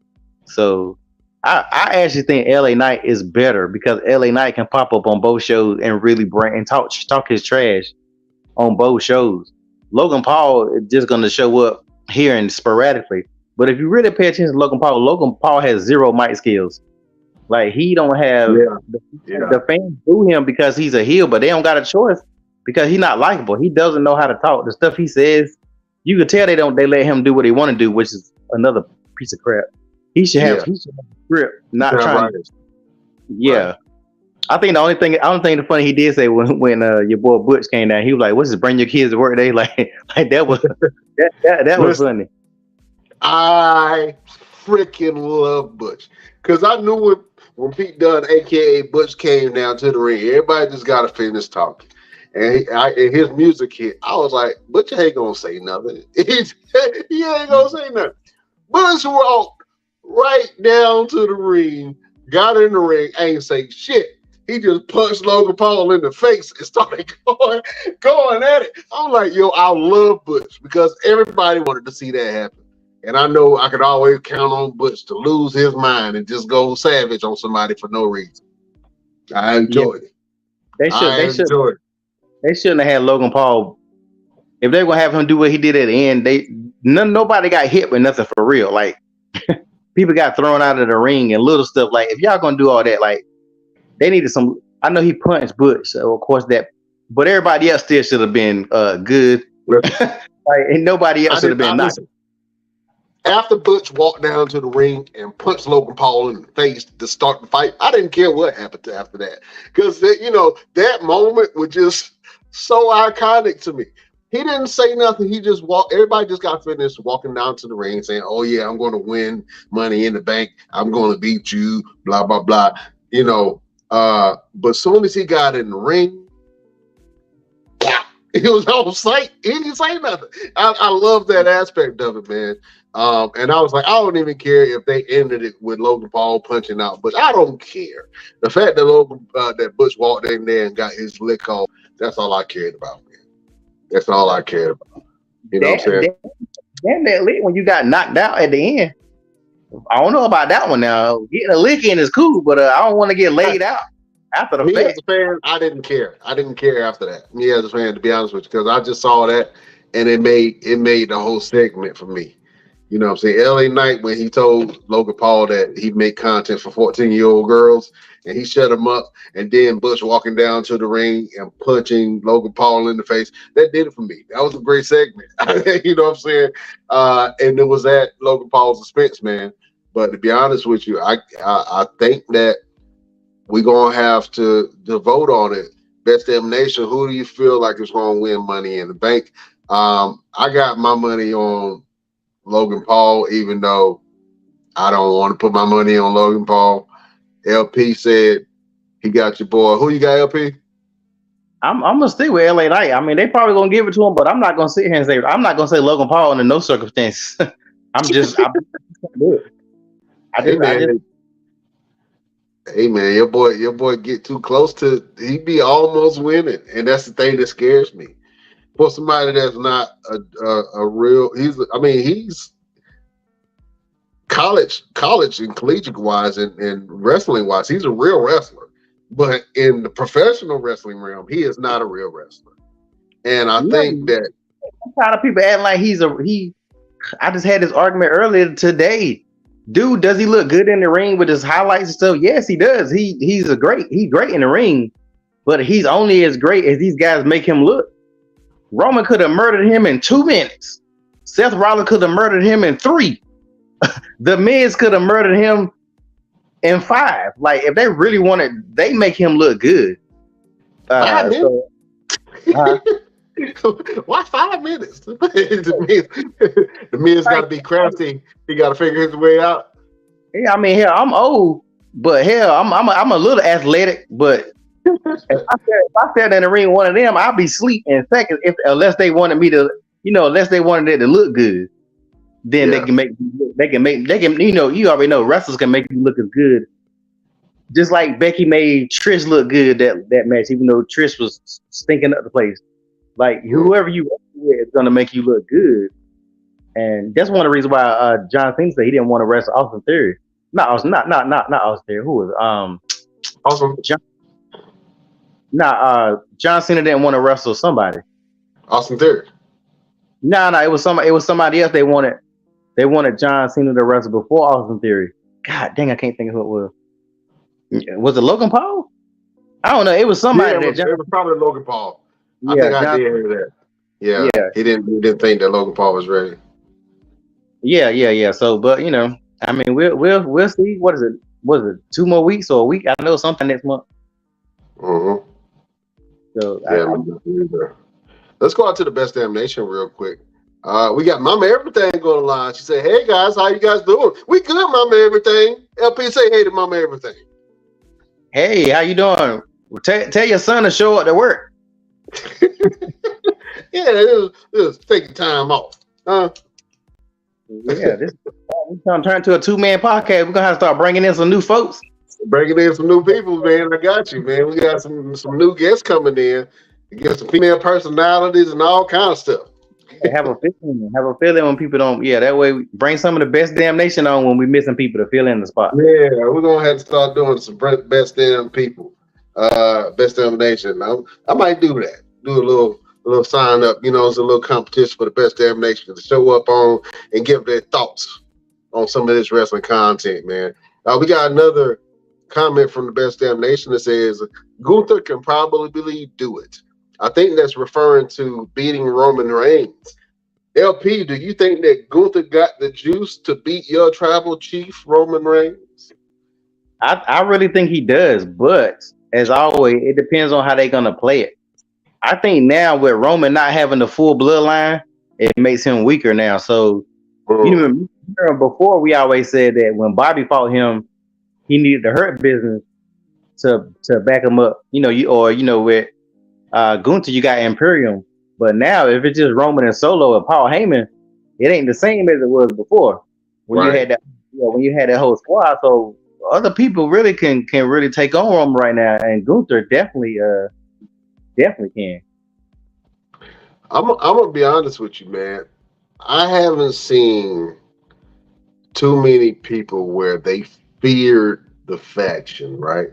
So I actually think LA Knight is better because LA Knight can pop up on both shows and really bring and talk his trash on both shows. Logan Paul is just going to show up here and sporadically. But if you really pay attention to Logan Paul has zero mic skills. Like, he don't have the fans boo him because he's a heel, but they don't got a choice because he's not likable. He doesn't know how to talk. The stuff he says, you can tell they let him do what he want to do, which is another piece of crap. He should have a script, not trying to. Yeah. I think the only thing funny he did say when your boy Butch came down, he was like, "What's this? Bring your kids to work day?" Like that was that was Listen, funny. I freaking love Butch because I knew when Pete Dunne, aka Butch, came down to the ring, everybody just got to finish talking. And his music hit. I was like, Butch ain't gonna say nothing. He ain't gonna say nothing. Butch walked right down to the ring, got in the ring, ain't say shit. He just punched Logan Paul in the face and started going at it. I'm like, yo, I love Butch because everybody wanted to see that happen. And I know I could always count on Butch to lose his mind and just go savage on somebody for no reason. I enjoyed it. They shouldn't have had Logan Paul. If they're gonna have him do what he did at the end, nobody got hit with nothing for real. Like people got thrown out of the ring and little stuff. Like if y'all gonna do all that, like they needed some. I know he punched Butch, so of course that, but everybody else still should have been good. Like and nobody else should have been knocked. After Butch walked down to the ring and punched Logan Paul in the face to start the fight, I didn't care what happened after that because that moment was just so iconic to me. He didn't say nothing. He just walked. Everybody just got finished walking down to the ring saying, "Oh yeah, I'm going to win Money in the Bank. I'm going to beat you." Blah blah blah. But soon as he got in the ring, he was on sight. He didn't say nothing. I love that aspect of it, man. And I was like, I don't even care if they ended it with Logan Paul punching out, but I don't care. The fact that that Butch walked in there and got his lick off, that's all I cared about, man. That's all I cared about. You know what I'm saying? Damn that lick when you got knocked out at the end. I don't know about that one now. Getting a lick in is cool, but I don't want to get laid out after the fact. As a fan, I didn't care. I didn't care after that. Me as a fan, to be honest with you, because I just saw that and it made the whole segment for me. You know what I'm saying? LA Knight, when he told Logan Paul that he'd make content for 14-year-old girls and he shut him up, and then Butch walking down to the ring and punching Logan Paul in the face, that did it for me. That was a great segment. You know what I'm saying? And it was at Logan Paul's expense, man. But to be honest with you, I think that we're going to have to vote on it. Best Damn Nation, who do you feel like is going to win Money in the Bank? I got my money on Logan Paul, even though I don't want to put my money on Logan Paul. LP said he got your boy. Who you got, LP? I'm gonna stick with LA Knight. I mean, they probably gonna give it to him, but I'm not gonna sit here and say I'm not gonna say Logan Paul under no circumstance. I'm do it. Hey man, your boy get too close to he be almost winning, and that's the thing that scares me. For somebody that's not a real, he's college and collegiate wise and wrestling wise, he's a real wrestler. But in the professional wrestling realm, he is not a real wrestler. And I think that I'm tired of people acting like he. I just had this argument earlier today. Dude, does he look good in the ring with his highlights and stuff? Yes, he does. He's great in the ring, but he's only as great as these guys make him look. Roman could have murdered him in 2 minutes. Seth Rollins could have murdered him in 3. The Miz could have murdered him in 5. Like if they really wanted, they make him look good. 5 minutes? Why 5 minutes? The Miz got to be crafty. He got to figure his way out. Yeah, I mean, hell, I'm old, but hell, I'm a little athletic. But if I sat in the ring with one of them, I'll be asleep in seconds. Unless they wanted me to, unless they wanted it to look good, then they can make. You already know wrestlers can make you look as good. Just like Becky made Trish look good that match, even though Trish was stinking up the place. Like whoever you work with is gonna make you look good, and that's one of the reasons why John Cena said he didn't want to wrestle Austin Theory. Not Austin Theory. Who was Awesome. John Cena didn't want to wrestle somebody. Austin Theory. No, it was somebody else. They wanted John Cena to wrestle before Austin Theory. God dang, I can't think of who it was. Was it Logan Paul? I don't know. It was somebody. It was probably Logan Paul. I think I did hear that. Yeah. He didn't think that Logan Paul was ready. Yeah. So, but I mean, we'll see. What is it? was it 2 more weeks or a week? I know sometime next month. Mm-hmm. So Yeah, let's go out to the Best Damn Nation real quick. We got Mama Everything going live. She said, "Hey guys, how you guys doing? We good, Mama Everything." LP, say hey to Mama Everything. Hey, how you doing? Well, tell your son to show up to work. Yeah, just taking time off. Yeah, we're gonna turn to a 2-man podcast. We're gonna have to start bringing in some new folks. Bringing in some new people, man. I got you, man. We got some new guests coming in. We get some female personalities and all kind of stuff. Have a feeling when people don't. Yeah, that way we bring some of the Best Damn Nation on when we missing people to fill in the spot. Yeah, we're gonna have to start doing some Best Damn People, Best Damn Nation. I might do that. Do a little sign up. You know, it's a little competition for the Best Damn Nation to show up on and give their thoughts on some of this wrestling content, man. We got another comment from the Best Damn Nation that says Gunther can probably do it. I think that's referring to beating Roman Reigns. LP, do you think that Gunther got the juice to beat your tribal chief, Roman Reigns? I really think he does, but as always, it depends on how they're gonna play it. I think now with Roman not having the full bloodline, it makes him weaker now. So you remember before we always said that when Bobby fought him, he needed the Hurt Business to back him up. With Gunther, you got Imperium. But now, if it's just Roman and Solo and Paul Heyman, it ain't the same as it was before when you had that whole squad. So other people really can really take on Roman right now, and Gunther definitely can. I'm gonna be honest with you, man. I haven't seen too many people where they feared the faction, right?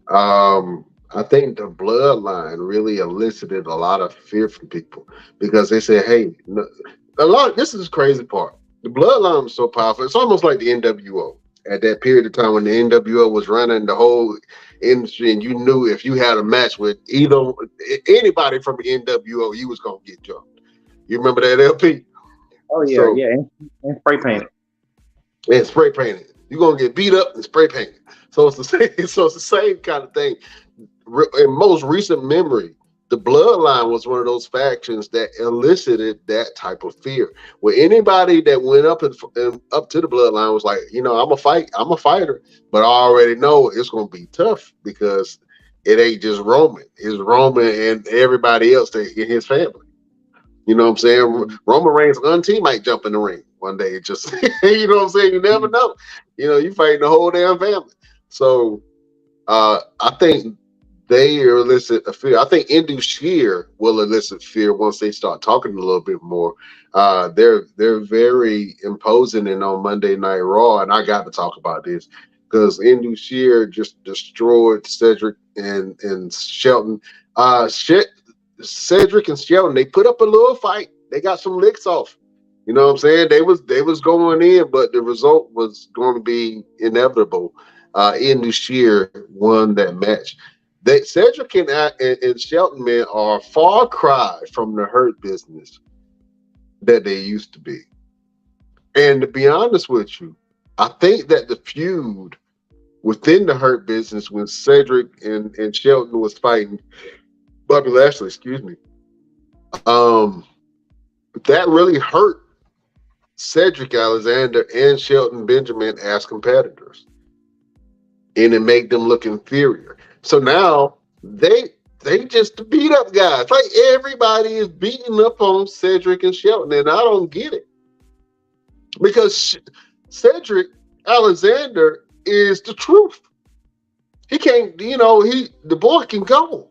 I think the bloodline really elicited a lot of fear from people because they said, "Hey, this is the crazy part. The bloodline was so powerful. It's almost like the NWO at that period of time when the NWO was running the whole industry, and you knew if you had a match with anybody from the NWO, you was gonna get jumped. You remember that, LP? Oh yeah, and spray painted. And spray painted. You're gonna get beat up and spray painted. So it's the same. So it's the same kind of thing. In most recent memory, the bloodline was one of those factions that elicited that type of fear. Where anybody that went up to the bloodline was like, I'm a fighter, but I already know it's gonna be tough because it ain't just Roman. It's Roman and everybody else in his family. You know what I'm saying? Roman Reigns' auntie might jump in the ring one day. Just you know what I'm saying? You never know. You fighting the whole damn family. So I think they elicit a fear. I think Indus Sher will elicit fear once they start talking a little bit more. They're very imposing on Monday Night Raw, and I got to talk about this because Indus Sher just destroyed Cedric and Shelton. Cedric and Shelton, they put up a little fight. They got some licks off. You know what I'm saying? They was going in, but the result was going to be inevitable. Indus Sher won that match. Cedric and Shelton, man, are a far cry from the Hurt Business that they used to be. And to be honest with you, I think that the feud within the Hurt Business when Cedric and Shelton was fighting Bobby Lashley, that really hurt Cedric Alexander and Shelton Benjamin as competitors. And it made them look inferior. So now they just beat up guys. Like everybody is beating up on Cedric and Shelton, and I don't get it. Because Cedric Alexander is the truth. He can't, the boy can go.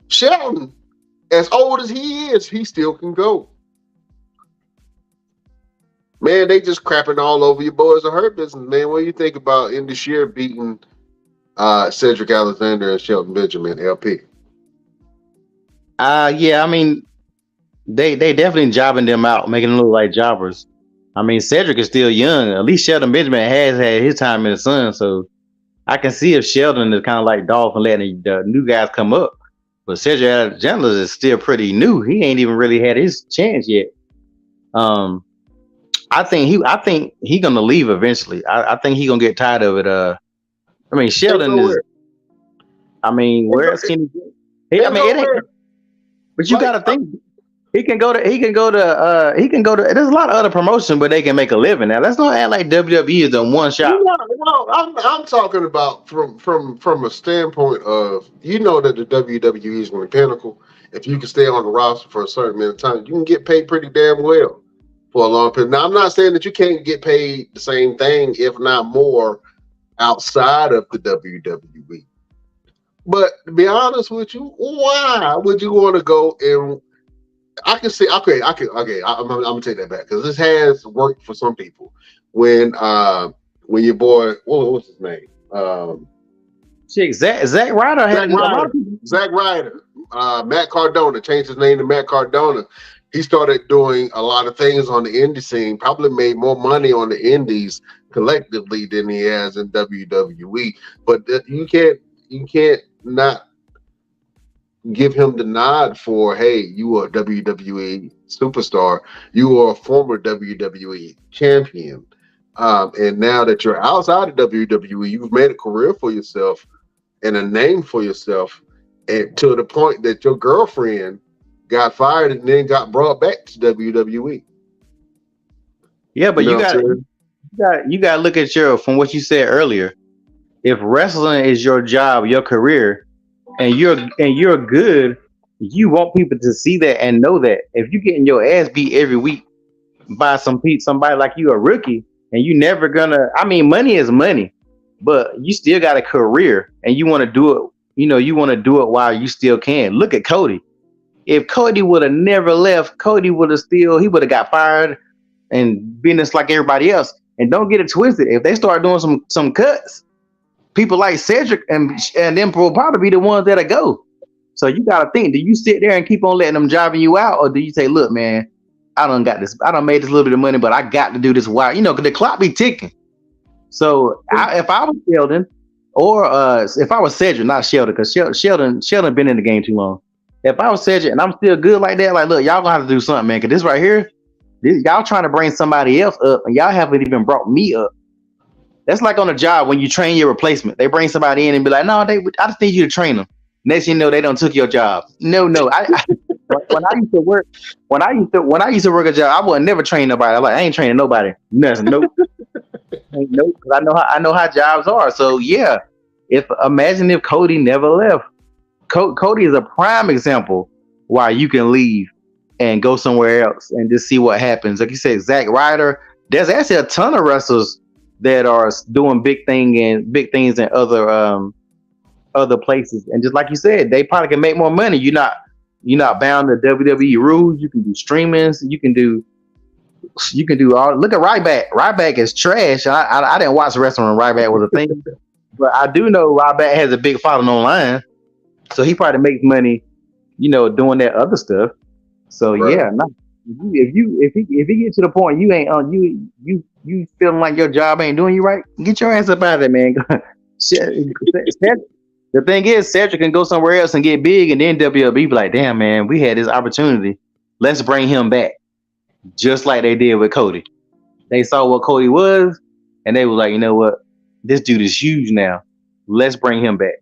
Shelton, as old as he is, he still can go. Man, they just crapping all over your boys of Hurt Business, man. What do you think about Indus Sher beating Cedric Alexander and Shelton Benjamin, LP? Yeah, I mean, they definitely jobbing them out, making them look like jobbers. I mean, Cedric is still young. At least Shelton Benjamin has had his time in the sun, so I can see if Shelton is kind of like Dolph and letting the new guys come up. But Cedric Alexander is still pretty new. He ain't even really had his chance yet. I think he gonna leave eventually. I think he gonna get tired of it. I mean, Ain't Sheldon is. nowhere. I mean, Ain't, where no, else can he go? I ain't mean, it ain't. nowhere. But you Like, gotta think. He can go to. There's a lot of other promotions, but they can make a living now. Let's not act like WWE is in one shop. no, I'm talking about from a standpoint of that the WWE is the pinnacle. If you can stay on the roster for a certain amount of time, you can get paid pretty damn well for a long period. Now, I'm not saying that you can't get paid the same thing, if not more, outside of the WWE. But to be honest with you, why would you want to go and I can see okay. I'm gonna take that back because this has worked for some people. When your boy what's his name? Shit, Zack Ryder had Zack a lot Ryder. of people. Zack Ryder. Matt Cardona changed his name to Matt Cardona. He started doing a lot of things on the indie scene. Probably made more money on the indies collectively than he has in WWE. But you can't not give him the nod for, hey, you are a WWE superstar. You are a former WWE champion. And now that you're outside of WWE, you've made a career for yourself and a name for yourself, and to the point that your girlfriend got fired and then got brought back to WWE. Yeah, but You know you what I'm got saying? you got to look at from what you said earlier. If wrestling is your job, your career, and you're good, you want people to see that and know that. If you getting your ass beat every week by somebody like you, a rookie, and you never gonna. I mean, money is money, but you still got a career, and you want to do it. You want to do it while you still can. Look at Cody. If Cody would have never left, Cody would have got fired and business like everybody else. And don't get it twisted. If they start doing some cuts, people like Cedric and them will probably be the ones that'll go. So you gotta think: do you sit there and keep on letting them driving you out, or do you say, "Look, man, I done got this. I done made this little bit of money, but I got to do this while because the clock be ticking." So if I was Sheldon, or if I was Cedric, not Sheldon, because Sheldon been in the game too long. If I was Cedric and I'm still good like that, like, look, y'all gonna have to do something, man, because this right here, y'all trying to bring somebody else up, and y'all haven't even brought me up. That's like on a job when you train your replacement. They bring somebody in and be like, "No, I just need you to train them." Next thing you know, they don't took your job. No. When I used to work a job, I would never train nobody. I'm like, I ain't training nobody. Nothing. Nope. Nope. Because I know how jobs are. So yeah, imagine if Cody never left. Cody is a prime example why you can leave and go somewhere else and just see what happens. Like you said, Zack Ryder. There's actually a ton of wrestlers that are doing big things in other places. And just like you said, they probably can make more money. You're not bound to WWE rules. You can do streamings. You can do all. Look at Ryback. Ryback is trash. I didn't watch wrestling when Ryback was a thing, but I do know Ryback has a big following online, so he probably makes money, doing that other stuff. So Right. yeah, if he gets to the point you ain't you feeling like your job ain't doing you right, get your ass up out of there, man. The thing is, Cedric can go somewhere else and get big, and then WWE be like, "Damn, man, we had this opportunity. Let's bring him back." Just like they did with Cody. They saw what Cody was, and they were like, "You know what? This dude is huge now. Let's bring him back."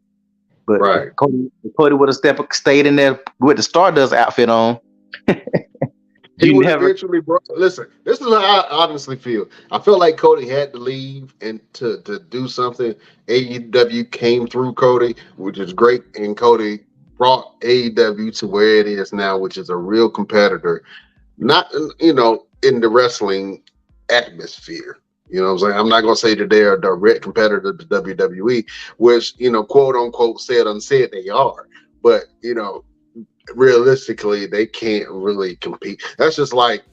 But Right. Cody would have stayed in there with the Stardust outfit on. He You would never. eventually listen, this is how I honestly feel. I felt like Cody had to leave and to do something. AEW came through Cody, which is great, and Cody brought AEW to where it is now, which is a real competitor. Not in the wrestling atmosphere. You know what I'm saying? I'm not gonna say that they're a direct competitor to WWE, which, quote unquote said unsaid they are. But realistically, they can't really compete. That's just like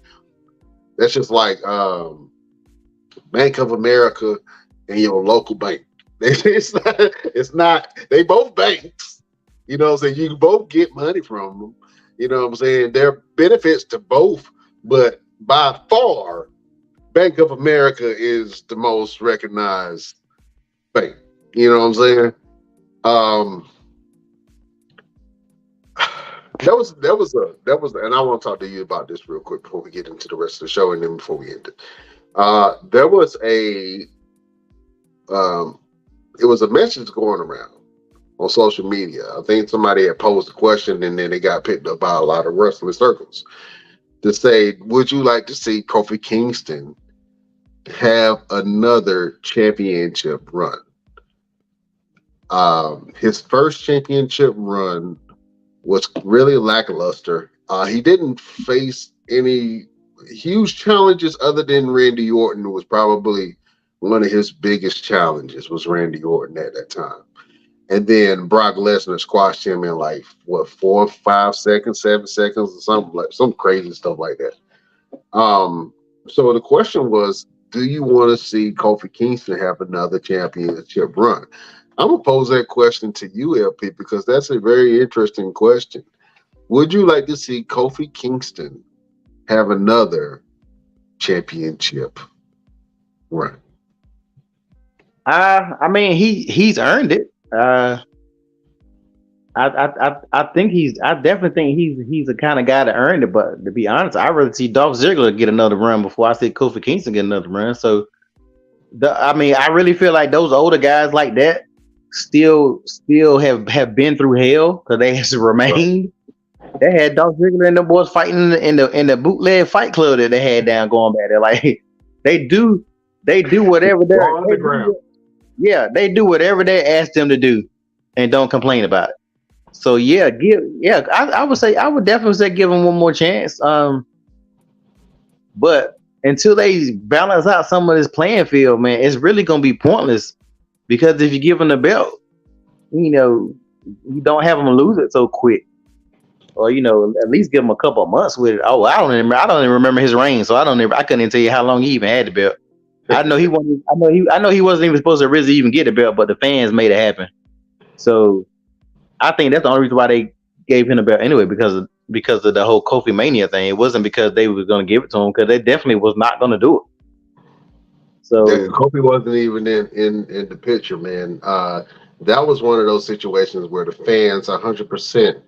Bank of America and your local bank. It's not they both banks. You know what I'm saying? You both get money from them. You know what I'm saying? There are benefits to both, but by far, Bank of America is the most recognized bank. You know what I'm saying? That was, and I want to talk to you about this real quick before we get into the rest of the show, and then before we end it. There was it was a message going around on social media. I think somebody had posed a question, and then it got picked up by a lot of wrestling circles to say, "Would you like to see Kofi Kingston have another championship run?" His first championship run was really lackluster. He didn't face any huge challenges other than Randy Orton, who was probably one of his biggest challenges was Randy Orton at that time. And then Brock Lesnar squashed him in like what 4, 5 seconds, 7 seconds, or something like some crazy stuff like that. So the question was, do you want to see Kofi Kingston have another championship run? I'm gonna pose that question to you, LP, because that's a very interesting question. Would you like to see Kofi Kingston have another championship run? I mean, he's earned it. I definitely think he's the kind of guy that earned it. But to be honest, I'd rather see Dolph Ziggler get another run before I see Kofi Kingston get another run. So, I really feel like those older guys like that still have been through hell because they has remained. They had Dolph Ziggler and them boys fighting in the bootleg fight club that they had down going back there. Like they do whatever they do whatever they ask them to do and don't complain about it. So I would definitely say give them one more chance. But until they balance out some of this playing field, man, it's really gonna be pointless because if you give them the belt, you don't have them lose it so quick. Or at least give him a couple of months with it. Oh, I don't even remember his reign, so I couldn't even tell you how long he even had the belt. I know he wasn't even supposed to really even get the belt, but the fans made it happen. So I think that's the only reason why they gave him the belt anyway, because of the whole Kofi Mania thing. It wasn't because they were going to give it to him, because they definitely was not going to do it. So Kofi wasn't even in the picture, man. That was one of those situations where the fans 100%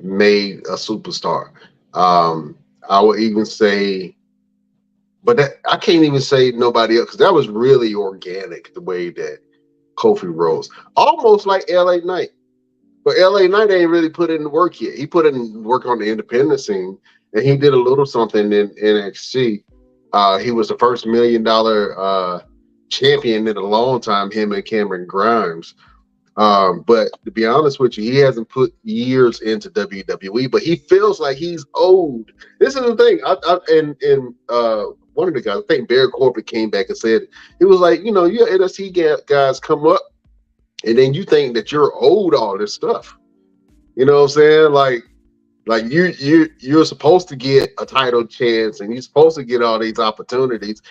made a superstar. I would even say, but I can't even say nobody else, because that was really organic the way that Kofi rose, almost like LA Knight. But LA Knight ain't really put in the work yet. He put in work on the independent scene, and he did a little something in NXT. He was the first $1 million champion in a long time, him and Cameron Grimes. But to be honest with you, he hasn't put years into WWE, but he feels like he's old. This is the thing. One of the guys, I think Barry Corbin, came back and said, it was like, you NXT guys come up and then you think that you're old, all this stuff. You know what I'm saying? Like you're supposed to get a title chance and you're supposed to get all these opportunities.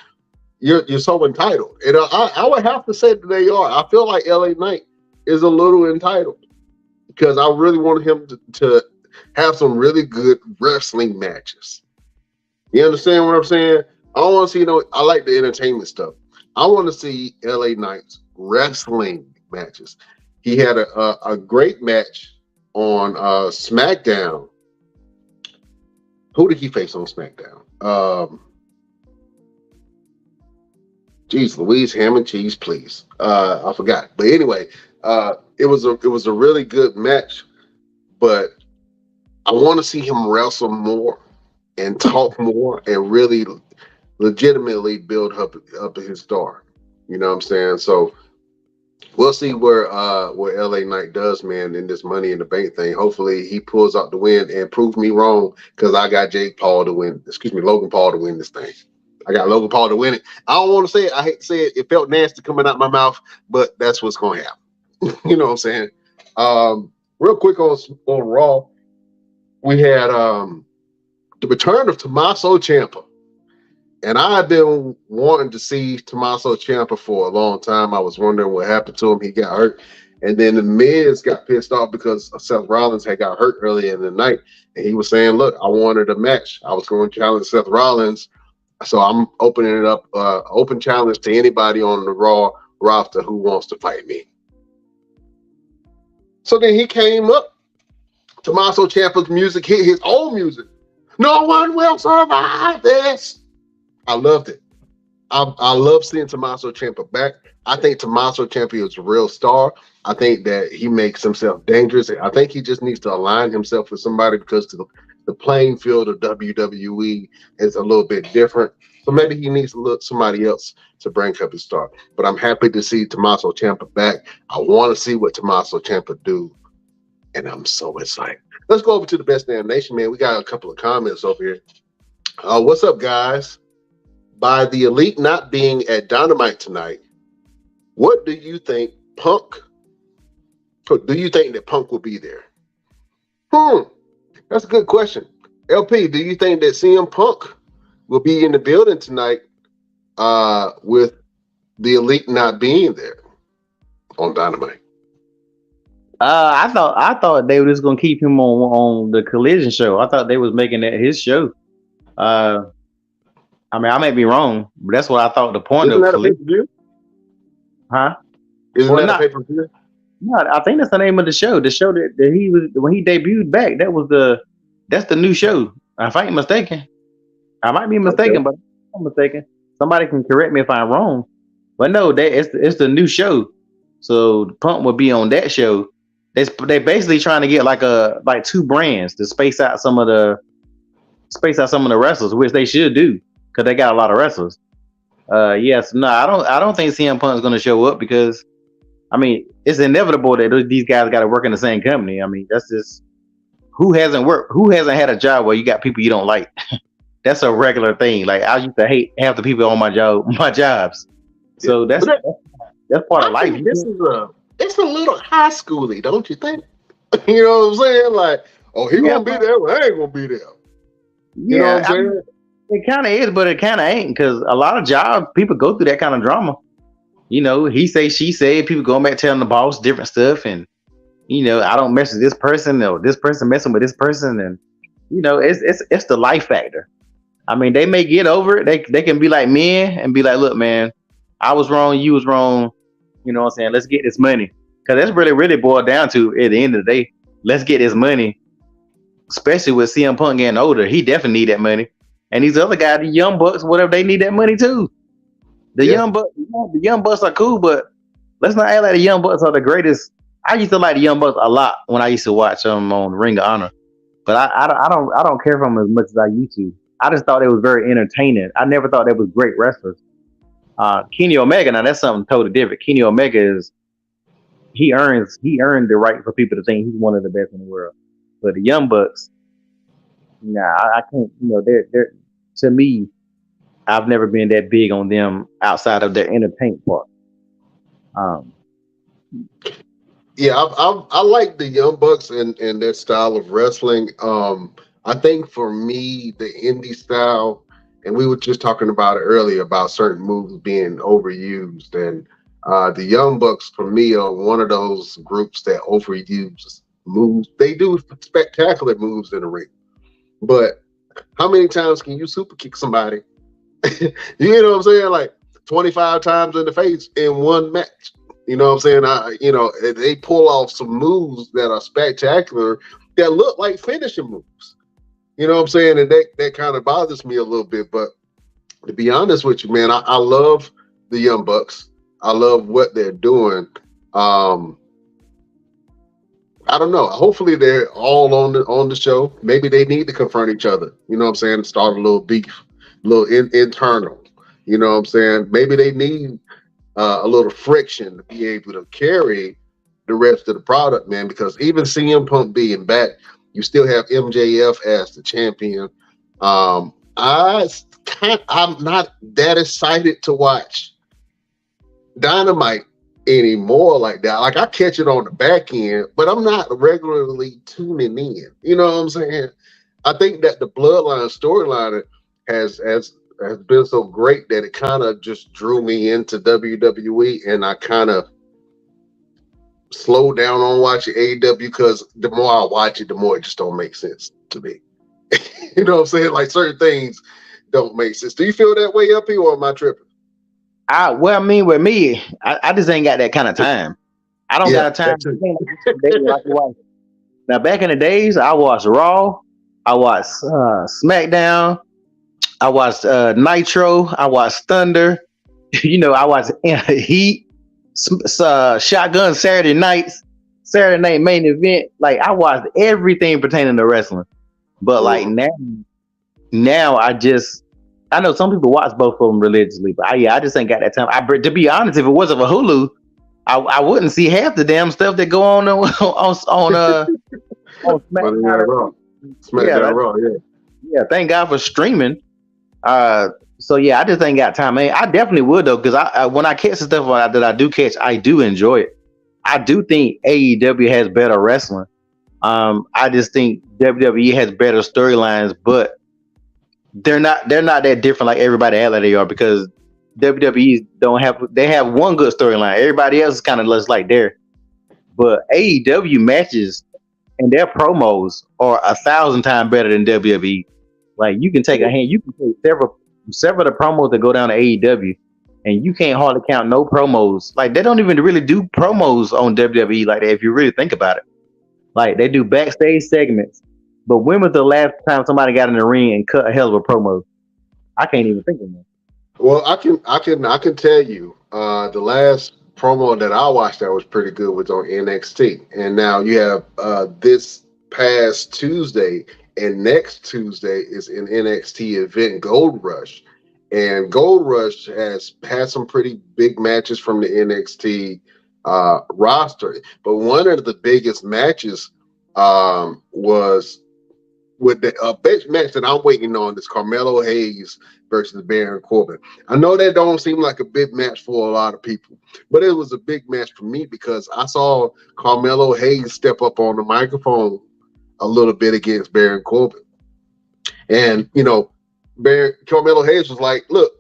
You're so entitled. And I would have to say that they are. I feel like LA Knight is a little entitled because I really wanted him to have some really good wrestling matches. You understand what I'm saying? I don't want to see I like the entertainment stuff. I want to see LA Knight's wrestling matches. He had a great match on SmackDown. Who did he face on SmackDown? Geez, Louise, ham and cheese, please. I forgot. But anyway, it was a really good match. But I want to see him wrestle more and talk more and really legitimately build up his star. You know what I'm saying? So we'll see where LA Knight does, man, in this Money in the Bank thing. Hopefully he pulls out the win and proves me wrong, because I got Logan Paul to win this thing. I got Logan Paul to win it. I don't want to say it. I hate to say it. It felt nasty coming out my mouth, but that's what's going to happen. You know what I'm saying? Real quick on Raw, we had the return of Tommaso Ciampa. And I've been wanting to see Tommaso Ciampa for a long time. I was wondering what happened to him. He got hurt. And then the Miz got pissed off because Seth Rollins had got hurt earlier in the night. And he was saying, look, I wanted a match. I was going to challenge Seth Rollins. So I'm opening it up, open challenge to anybody on the Raw roster who wants to fight me. So then he came up. Tommaso Ciampa's music hit his old music. No one will survive this. I loved it. I love seeing Tommaso Ciampa back. I think Tommaso Ciampa is a real star. I think that he makes himself dangerous. I think he just needs to align himself with somebody because the playing field of WWE is a little bit different. So maybe he needs to look somebody else to bring up his star. But I'm happy to see Tommaso Ciampa back. I want to see what Tommaso Ciampa do, and I'm so excited. Let's go over to the Best Damn Nation, man. We got a couple of comments over here. What's up, guys? By the Elite not being at Dynamite tonight, what do you think Punk? Do you think that Punk will be there? That's a good question. LP, do you think that CM Punk will be in the building tonight with the Elite not being there on Dynamite? I thought they were just gonna keep him on the Collision show. I thought they was making that his show. I mean, I may be wrong, but that's what I thought the point Isn't of that a pay-per-view? Huh? Isn't Well, that not- a pay-per-view? No, I think that's the name of the show. The show that he was when he debuted back. That's the new show. If I ain't mistaken, I might be mistaken, but I'm mistaken. Somebody can correct me if I'm wrong. But no, it's the new show. So Punk will be on that show. They basically trying to get like two brands to space out some of the wrestlers, which they should do because they got a lot of wrestlers. Yes, no, I don't think CM Punk is going to show up because, I mean, it's inevitable that these guys got to work in the same company. I mean, that's just who hasn't had a job where you got people you don't like. That's a regular thing. Like I used to hate half the people on my jobs. So that's part of life. It's a little high schooly, don't you think? You know what I'm saying? Like, oh, he gonna be there, well, I ain't gonna be there. You know what I'm saying? I mean, it kind of is, but it kind of ain't because a lot of jobs people go through that kind of drama. You know, he say, she say, people going back telling the boss different stuff, and you know, I don't mess with this person or this person messing with this person, and you know, it's the life factor. I mean, they may get over it. They can be like men and be like, look, man, I was wrong, you was wrong. You know what I'm saying? Let's get this money. Because that's really boiled down to, at the end of the day, let's get this money. Especially with CM Punk getting older. He definitely need that money. And these other guys, the Young Bucks, whatever, they need that money too. The Young Bucks are cool, but let's not act like the Young Bucks are the greatest. I used to like the Young Bucks a lot when I used to watch them on Ring of Honor. But I don't care for them as much as I used to. I just thought it was very entertaining. I never thought they was great wrestlers. Kenny Omega, now that's something totally different. Kenny Omega he earned the right for people to think he's one of the best in the world. But the Young Bucks, nah, I can't. You know, they're to me, I've never been that big on them outside of their entertainment part. Yeah, I like the Young Bucks and their style of wrestling. I think for me, the indie style, and we were just talking about it earlier about certain moves being overused, and the Young Bucks for me are one of those groups that overuse moves. They do spectacular moves in the ring, but how many times can you super kick somebody? You know what I'm saying? Like 25 times in the face in one match. You know what I'm saying? They pull off some moves that are spectacular that look like finishing moves. You know what I'm saying? And that kind of bothers me a little bit. But to be honest with you, man, I love the Young Bucks. I love what they're doing. I don't know. Hopefully they're all on the show. Maybe they need to confront each other. You know what I'm saying? Start a little beef, a little internal. You know what I'm saying? Maybe they need a little friction to be able to carry the rest of the product, man. Because even CM Punk being back, you still have MJF as the champion. I'm not that excited to watch Dynamite anymore like that. Like I catch it on the back end, but I'm not regularly tuning in. You know what I'm saying? I think that the Bloodline storyline has been so great that it kind of just drew me into WWE, and I kind of slowed down on watching AEW because the more I watch it, the more it just don't make sense to me. You know what I'm saying? Like certain things don't make sense. Do you feel that way, up here, or am I tripping? Well, I mean, with me, I just ain't got that kind of time. I don't got time to watch. Now, back in the days, I watched Raw, I watched SmackDown, I watched Nitro. I watched Thunder. I watched Heat. Shotgun Saturday nights. Saturday night main event. Like I watched everything pertaining to wrestling. But like now I know some people watch both of them religiously, but I just ain't got that time. To be honest, if it wasn't for Hulu, I wouldn't see half the damn stuff that go on SmackDown. Raw. SmackDown Raw, yeah. Thank God for streaming. So yeah, I just ain't got time. Man, I definitely would though, because I when I catch the stuff that I do catch, I do enjoy it. I do think AEW has better wrestling. I just think WWE has better storylines, but they're not that different like everybody else they are, because WWE they have one good storyline. Everybody else is kind of less like there. But AEW matches and their promos are 1,000 times better than WWE. Like you can take several of the promos that go down to AEW, and you can't hardly count no promos. Like they don't even really do promos on WWE like that if you really think about it. Like they do backstage segments. But when was the last time somebody got in the ring and cut a hell of a promo? I can't even think of that. Well, I can tell you, the last promo that I watched that was pretty good was on NXT, and now you have this past Tuesday and next Tuesday is an NXT event, Gold Rush, and Gold Rush has had some pretty big matches from the NXT roster, but one of the biggest matches was with the best match that I'm waiting on is Carmelo Hayes versus Baron Corbin. I know that don't seem like a big match for a lot of people, but it was a big match for me because I saw Carmelo Hayes step up on the microphone a little bit against Baron Corbin. And, Carmelo Hayes was like, look,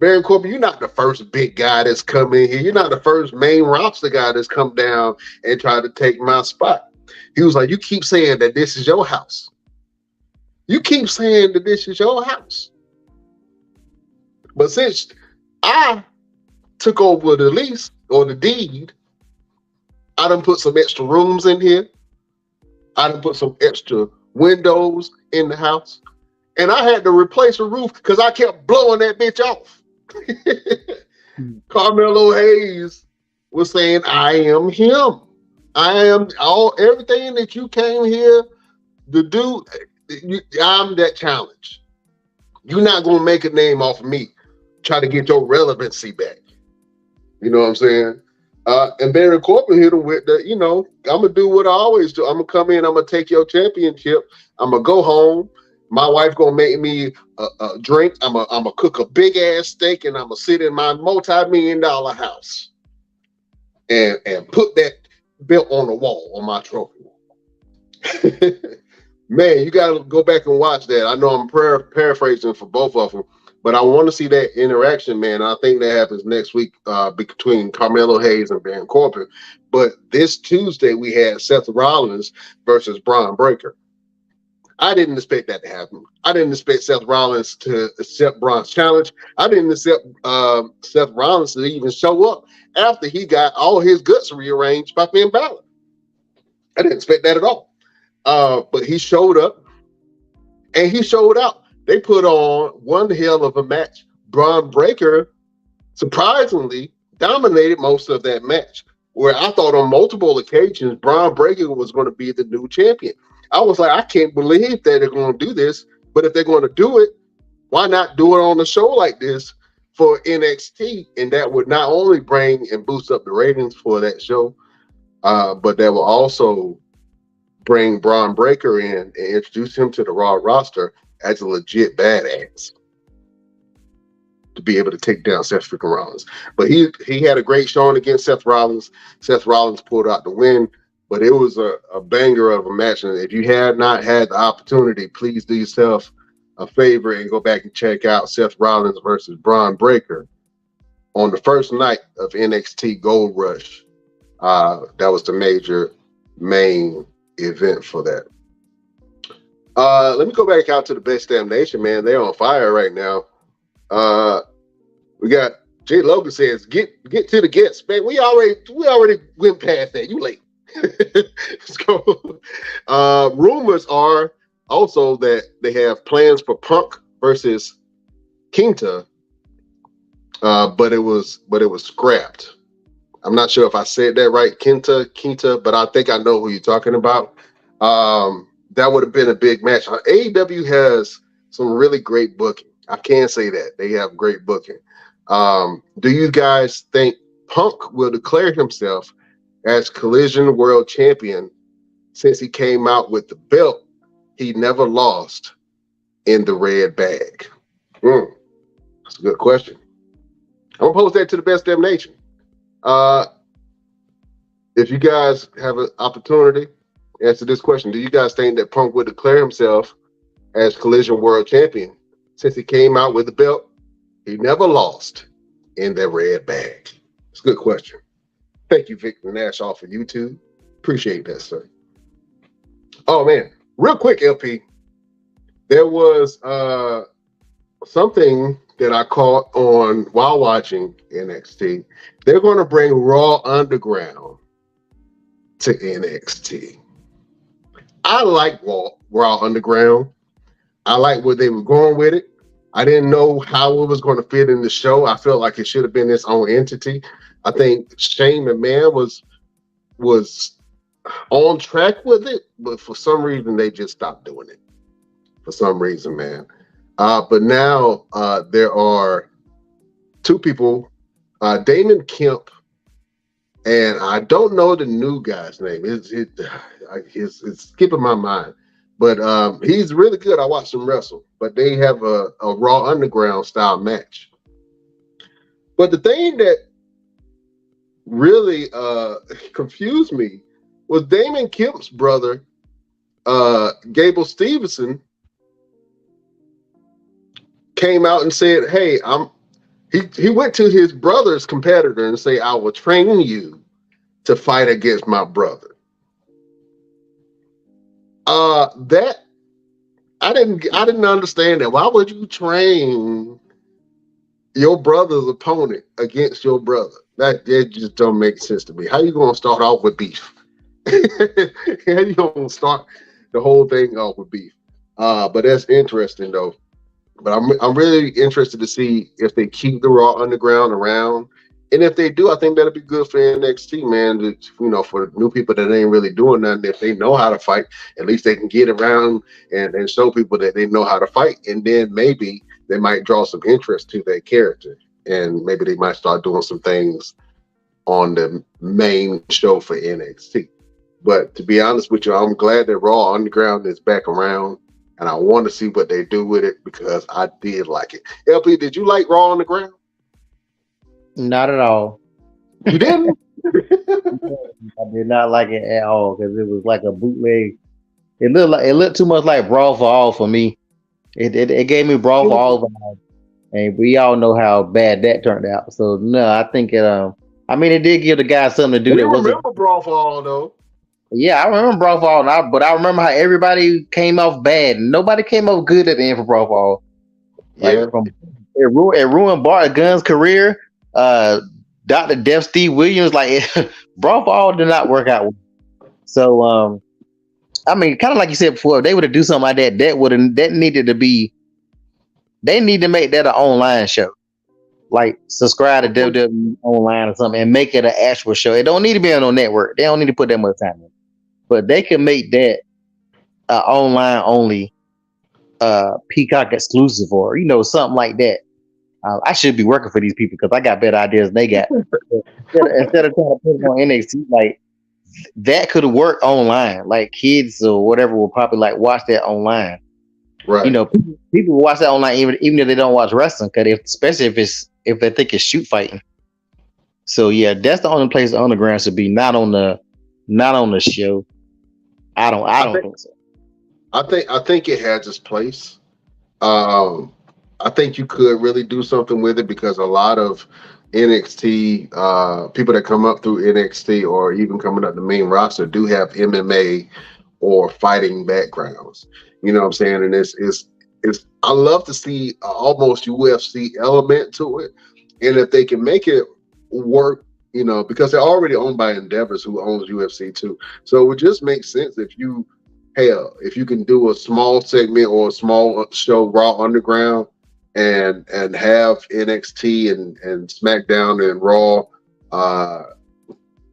Baron Corbin, you're not the first big guy that's come in here. You're not the first main roster guy that's come down and tried to take my spot. He was like, you keep saying that this is your house. You keep saying that this is your house. But since I took over the lease or the deed, I done put some extra rooms in here. I done put some extra windows in the house. And I had to replace the roof because I kept blowing that bitch off. Carmelo Hayes was saying, I am him. I am everything that you came here to do. I'm that challenge. You're not going to make a name off of me. Try to get your relevancy back. You know what I'm saying? And Baron Corbin hit him with the, I'm going to do what I always do. I'm going to come in. I'm going to take your championship. I'm going to go home. My wife going to make me a drink. I'm going to cook a big ass steak and I'm going to sit in my multi-million-dollar house and put that belt on the wall on my trophy wall. Man, you got to go back and watch that. I know I'm paraphrasing for both of them, but I want to see that interaction, man. I think that happens next week between Carmelo Hayes and Baron Corbin. But this Tuesday, we had Seth Rollins versus Bron Breakker. I didn't expect that to happen. I didn't expect Seth Rollins to accept Bron's challenge. I didn't accept Seth Rollins to even show up after he got all his guts rearranged by Finn Balor. I didn't expect that at all. But he showed up and he showed out. They put on one hell of a match. Bron Breakker surprisingly dominated most of that match, where I thought on multiple occasions Bron Breakker was going to be the new champion. I was like, I can't believe that they're going to do this, but if they're going to do it, why not do it on a show like this for NXT? And that would not only bring and boost up the ratings for that show, but that will also bring Bron Breakker in and introduce him to the Raw roster as a legit badass to be able to take down Seth freaking Rollins. But he had a great showing against Seth Rollins. Seth Rollins pulled out the win, but it was a banger of a match. And if you had not had the opportunity, please do yourself a favor and go back and check out Seth Rollins versus Bron Breakker on the first night of NXT Gold Rush. That was the main event for that. Let me go back out to the Best Damn Nation, man. They're on fire right now. We got Jay Logan says, get to the guests, man. We already went past that. You late. Let's go. Rumors are also that they have plans for Punk versus Quinta, but it was scrapped. I'm not sure if I said that right, Quinta, but I think I know who you're talking about. That would have been a big match. AEW has some really great booking. I can say that they have great booking. Do you guys think Punk will declare himself as Collision World Champion since he came out with the belt he never lost in the red bag? That's a good question. I'm gonna pose that to the best damn nation. If you guys have an opportunity, answer this question. Do you guys think that Punk would declare himself as Collision World Champion since he came out with the belt he never lost in that red bag? It's a good question. Thank you, Victor Nash, off of YouTube. Appreciate that, sir. Oh, man. Real quick, LP. There was something that I caught on while watching NXT. They're going to bring Raw Underground to NXT. I like Raw Underground. I like where they were going with it. I didn't know how it was going to fit in the show. I felt like it should have been its own entity. I think Shane McMahon was on track with it, but for some reason they just stopped doing it. For some reason, man. But now there are two people, Damon Kemp, and I don't know the new guy's name. It's skipping my mind. But he's really good. I watched him wrestle. But they have a Raw Underground style match. But the thing that really confused me was Damon Kemp's brother, Gable Stevenson, came out and said, "Hey, he went to his brother's competitor and say, I will train you to fight against my brother." That I didn't understand that. Why would you train your brother's opponent against your brother? That just don't make sense to me. How you gonna start off with beef? How you gonna start the whole thing off with beef? But that's interesting though. But I'm really interested to see if they keep the Raw Underground around. And if they do, I think that'll be good for NXT, man. For new people that ain't really doing nothing, if they know how to fight, at least they can get around and show people that they know how to fight. And then maybe they might draw some interest to their character. And maybe they might start doing some things on the main show for NXT. But to be honest with you, I'm glad that Raw Underground is back around. And I want to see what they do with it because I did like it. LP, did you like Raw Underground? Not at all. You didn't? I did not like it at all because it was like a bootleg. It looked too much like Brawl for All for me. It gave me Brawl for All vibes, and we all know how bad that turned out. So no, I think it. It did give the guys something to do. We remember Brawl for All though. Yeah, I remember Brawl for All, but I remember how everybody came off bad. Nobody came off good at the end for Brawl for All. Yeah, it ruined Bart Gunn's career. Dr. Death Steve Williams, Brawl for All did not work out. So, kind of like you said before, if they would have do something like that, that needed to be. They need to make that an online show, like subscribe to WWE online or something, and make it an actual show. It don't need to be on a network. They don't need to put that much time in, but they can make that online only, Peacock exclusive or something like that. I should be working for these people because I got better ideas than they got. Instead of trying to put it on NXT, that could work online. Like kids or whatever will probably watch that online. Right. People watch that online even if they don't watch wrestling, especially if they think it's shoot fighting. So yeah, that's the only place the Underground should be, not on the show. I don't think so. I think it has its place. I think you could really do something with it because a lot of NXT people that come up through NXT or even coming up the main roster do have MMA or fighting backgrounds. You know what I'm saying? And it's I love to see almost UFC element to it. And if they can make it work, because they're already owned by Endeavors, who owns UFC too. So it would just make sense if you can do a small segment or a small show, Raw Underground, and have NXT and SmackDown and Raw,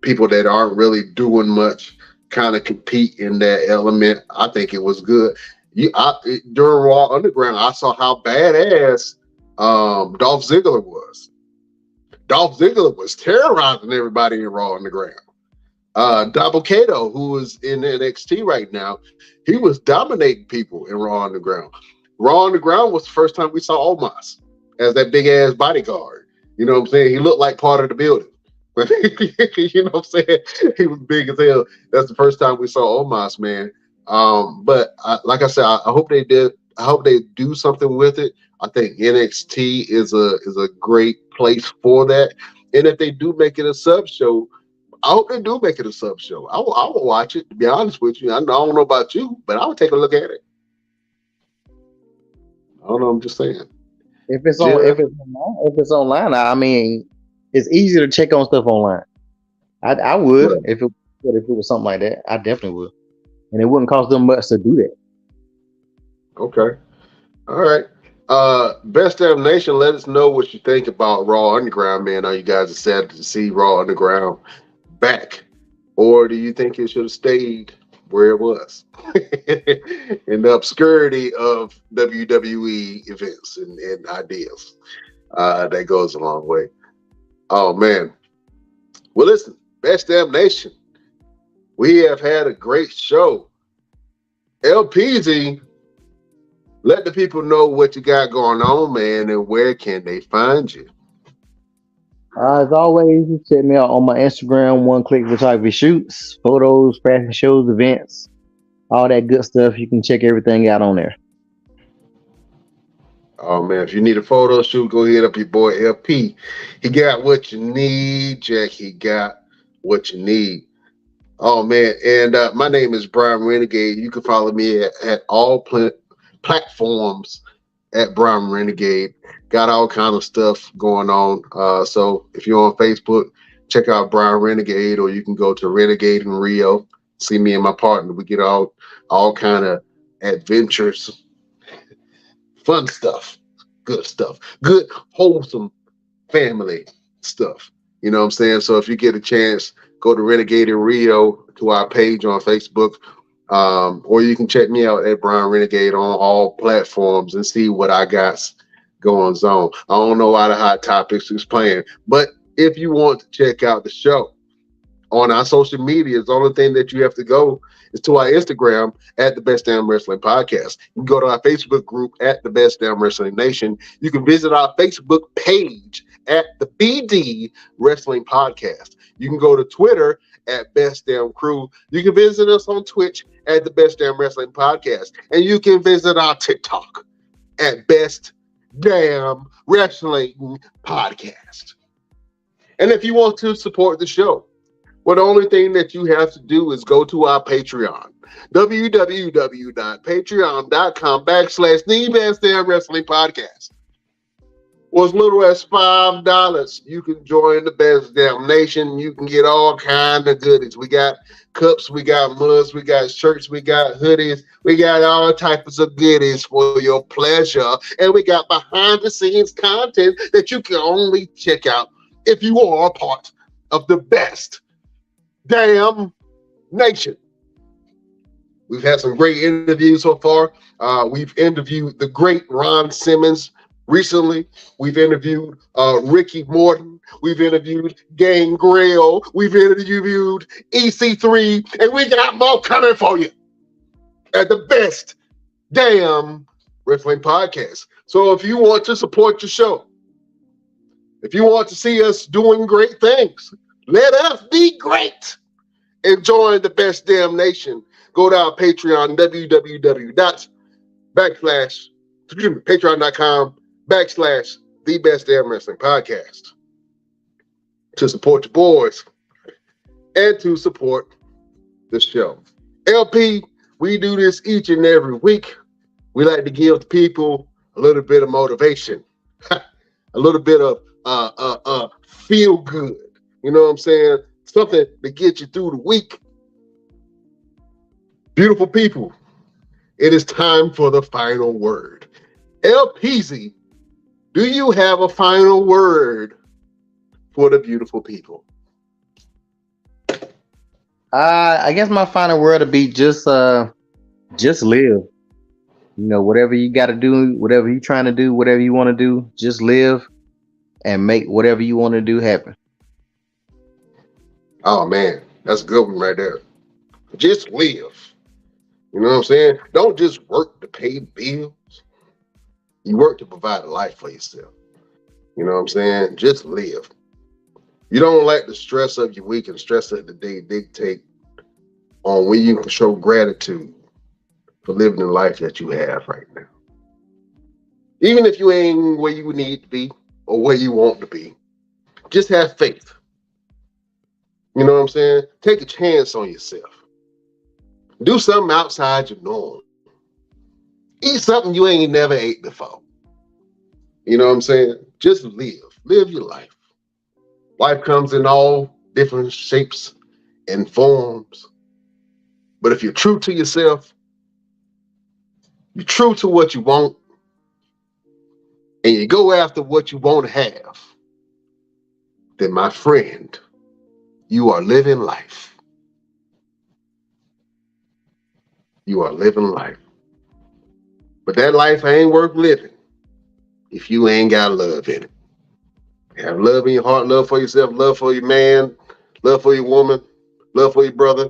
people that aren't really doing much kind of compete in that element. I think it was good. During Raw Underground, I saw how badass Dolph Ziggler was. Dolph Ziggler was terrorizing everybody in Raw Underground. Double Kato, who is in NXT right now, he was dominating people in Raw Underground. Raw Underground was the first time we saw Omos as that big ass bodyguard. You know what I'm saying? He looked like part of the building. You know what I'm saying? He was big as hell. That's the first time we saw Omos, man. But like I said, I hope they did. I hope they do something with it. I think NXT is a great place for that. And if they do make it a sub show, I hope they do make it a sub show. I will watch it. To be honest with you, I don't know about you, but I would take a look at it. I don't know. I'm just saying. If it's online, I mean, it's easier to check on stuff online. I would if it was something like that. I definitely would, and it wouldn't cost them much to do that. Okay. All right. Best Damn Nation, let us know what you think about Raw Underground, man. Are you guys excited to see Raw Underground back, or do you think it should have stayed where it was in the obscurity of WWE events and ideas? That goes a long way. Oh man. Well, listen, Best Damn Nation, we have had a great show. LPZ, let the people know what you got going on, man, and where can they find you? As always, you check me out on my Instagram, One Click Photography Shoots, photos, fashion shows, events, all that good stuff. You can check everything out on there. Oh man, if you need a photo shoot, go hit up your boy LP. He got what you need, Jack. He got what you need. Oh man, and my name is Brian Renegade. You can follow me at all platforms at Brian Renegade. Got all kind of stuff going on. So if you're on Facebook, check out Brian Renegade, or you can go to Renegade in Rio. See me and my partner. We get all kind of adventures, fun stuff, good stuff, good wholesome family stuff. You know what I'm saying? So if you get a chance, go to Renegade in Rio to our page on Facebook. Or you can check me out at Brian Renegade on all platforms and see what I got going on. I don't know why the Hot Topics is playing, but if you want to check out the show on our social media, the only thing that you have to go is to our Instagram at the Best Damn Wrestling Podcast. You can go to our Facebook group at the Best Damn Wrestling Nation. You can visit our Facebook page at the BD Wrestling Podcast. You can go to Twitter at Best Damn Crew. You can visit us on Twitch at the Best Damn Wrestling Podcast. And you can visit our TikTok at Best Damn Wrestling Podcast. And if you want to support the show, well, the only thing that you have to do is go to our Patreon, www.patreon.com/the Best Damn Wrestling Podcast. For as little as $5, you can join the Best Damn Nation. You can get all kinds of goodies. We got cups, we got mugs, we got shirts, we got hoodies, we got all types of goodies for your pleasure. And we got behind the scenes content that you can only check out if you are a part of the Best Damn Nation. We've had some great interviews so far. We've interviewed the great Ron Simmons recently. We've interviewed Ricky Morton. We've interviewed Gangrel. We've interviewed EC3. And we got more coming for you at the Best Damn Wrestling Podcast. So if you want to support your show, if you want to see us doing great things, let us be great and join the Best Damn Nation. Go to our Patreon, patreon.com/the Best Damn Wrestling Podcast, to support your boys and to support the show. LP, we do this each and every week. We like to give people a little bit of motivation, a little bit of feel good. You know what I'm saying? Something to get you through the week. Beautiful people, it is time for the final word. LPZ, do you have a final word for the beautiful people? I guess my final word would be just live. You know, whatever you got to do, whatever you're trying to do, whatever you want to do, just live and make whatever you want to do happen. Oh man, that's a good one right there. Just live. You know what I'm saying? Don't just work to pay bills. You work to provide a life for yourself. You know what I'm saying? Just live. You don't let the stress of your week and the stress of the day dictate on when you can show gratitude for living the life that you have right now. Even if you ain't where you need to be or where you want to be, just have faith. You know what I'm saying? Take a chance on yourself. Do something outside your norm. Eat something you ain't never ate before. You know what I'm saying? Just live. Live your life. Life comes in all different shapes and forms. But if you're true to yourself, you're true to what you want, and you go after what you want to have, then my friend, you are living life. You are living life. But that life ain't worth living if you ain't got love in it. Have love in your heart, love for yourself, love for your man, love for your woman, love for your brother,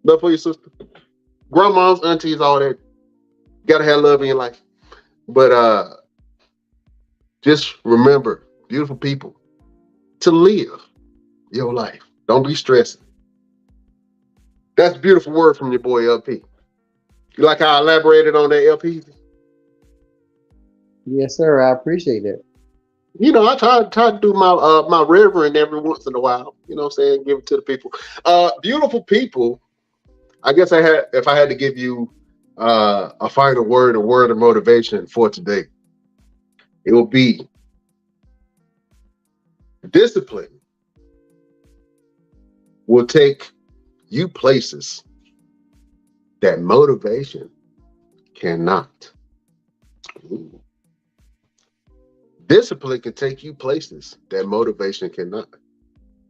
love for your sister, grandmas, aunties, all that. You gotta have love in your life. But just remember, beautiful people, to live your life. Don't be stressing. That's a beautiful word from your boy LP. You like how I elaborated on that, LP? Yes, sir. I appreciate that. You know, I try to do my reverend every once in a while. You know what I'm saying? Give it to the people. Beautiful people. I guess if I had to give you a final word, a word of motivation for today, it will be discipline will take you places that motivation cannot. Ooh. Discipline can take you places that motivation cannot.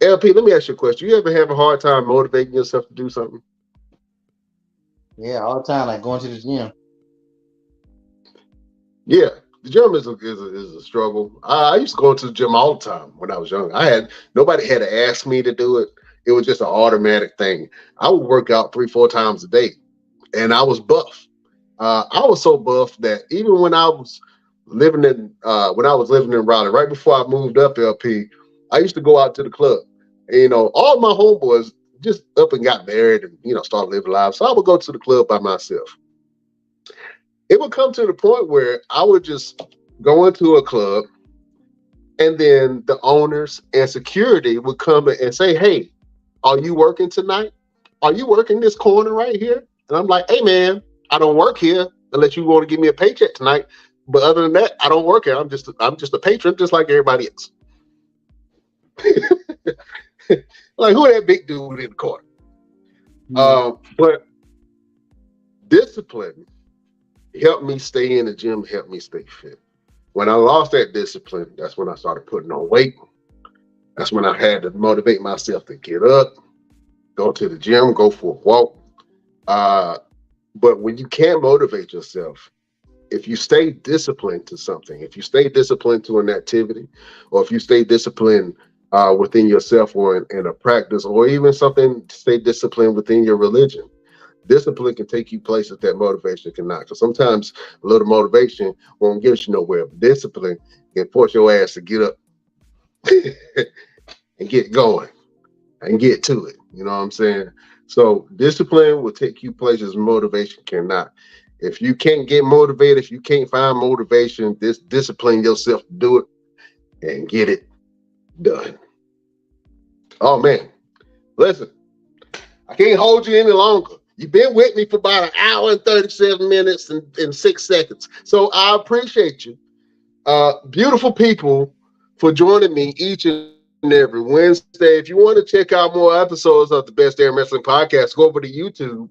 LP, let me ask you a question. You ever have a hard time motivating yourself to do something? Yeah, all the time, like going to the gym. Yeah, the gym is a struggle. I used to go to the gym all the time when I was young. Nobody had to ask me to do it. It was just an automatic thing. I would work out 3-4 times a day, and I was buff. I was so buff that even when I was living in Raleigh, right before I moved up LP, I used to go out to the club. And, you know, all my homeboys just up and got married and, you know, started living lives. So I would go to the club by myself. It would come to the point where I would just go into a club, and then the owners and security would come and say, "Hey, are you working tonight? Are you working this corner right here?" And I'm like, "Hey, man, I don't work here unless you want to give me a paycheck tonight. But other than that, I don't work here. I'm just a patron, just like everybody else." Like, who that big dude in the corner? But discipline helped me stay in the gym, helped me stay fit. When I lost that discipline, that's when I started putting on weight. That's when I had to motivate myself to get up, go to the gym, go for a walk. But when you can't motivate yourself, if you stay disciplined to something, if you stay disciplined to an activity, or if you stay disciplined within yourself or in a practice, or even something, stay disciplined within your religion, discipline can take you places that motivation cannot. Because sometimes a little motivation won't get you nowhere. But discipline can force your ass to get up and get going and get to it. You know what I'm saying? So discipline will take you places motivation cannot. If you can't get motivated, if you can't find motivation, discipline yourself to do it and get it done. Oh man, listen, I can't hold you any longer. You've been with me for about an hour and 37 minutes and 6 seconds. So I appreciate you, beautiful people, for joining me each and every Wednesday. If you want to check out more episodes of the Best Damn Wrestling Podcast, go over to YouTube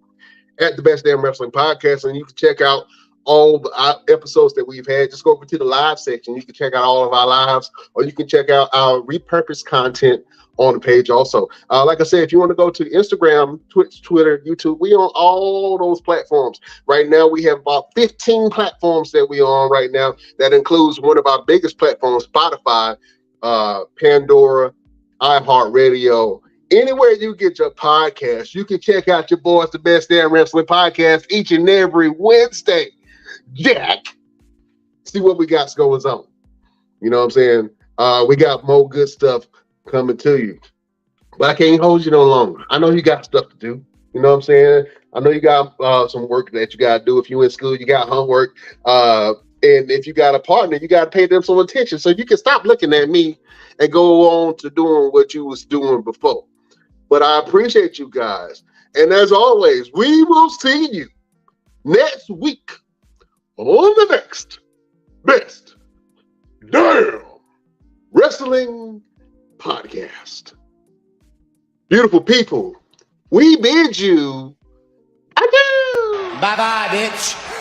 at the Best Damn Wrestling Podcast, and you can check out all the episodes that we've had, just go over to the live section. You can check out all of our lives, or you can check out our repurposed content on the page also. Like I said, if you want to go to Instagram, Twitch, Twitter, YouTube, we on all those platforms. Right now, we have about 15 platforms that we on right now. That includes one of our biggest platforms, Spotify, Pandora, iHeartRadio. Anywhere you get your podcast, you can check out your boys, the Best Damn Wrestling Podcast, each and every Wednesday. Jack, see what we got going on. You know what I'm saying? We got more good stuff coming to you. But I can't hold you no longer. I know you got stuff to do. You know what I'm saying? I know you got some work that you got to do. If you in school, you got homework. And if you got a partner, you got to pay them some attention. So you can stop looking at me and go on to doing what you was doing before. But I appreciate you guys. And as always, we will see you next week on the next Best Damn Wrestling Podcast. Beautiful people, we bid you adieu. Bye-bye, bitch.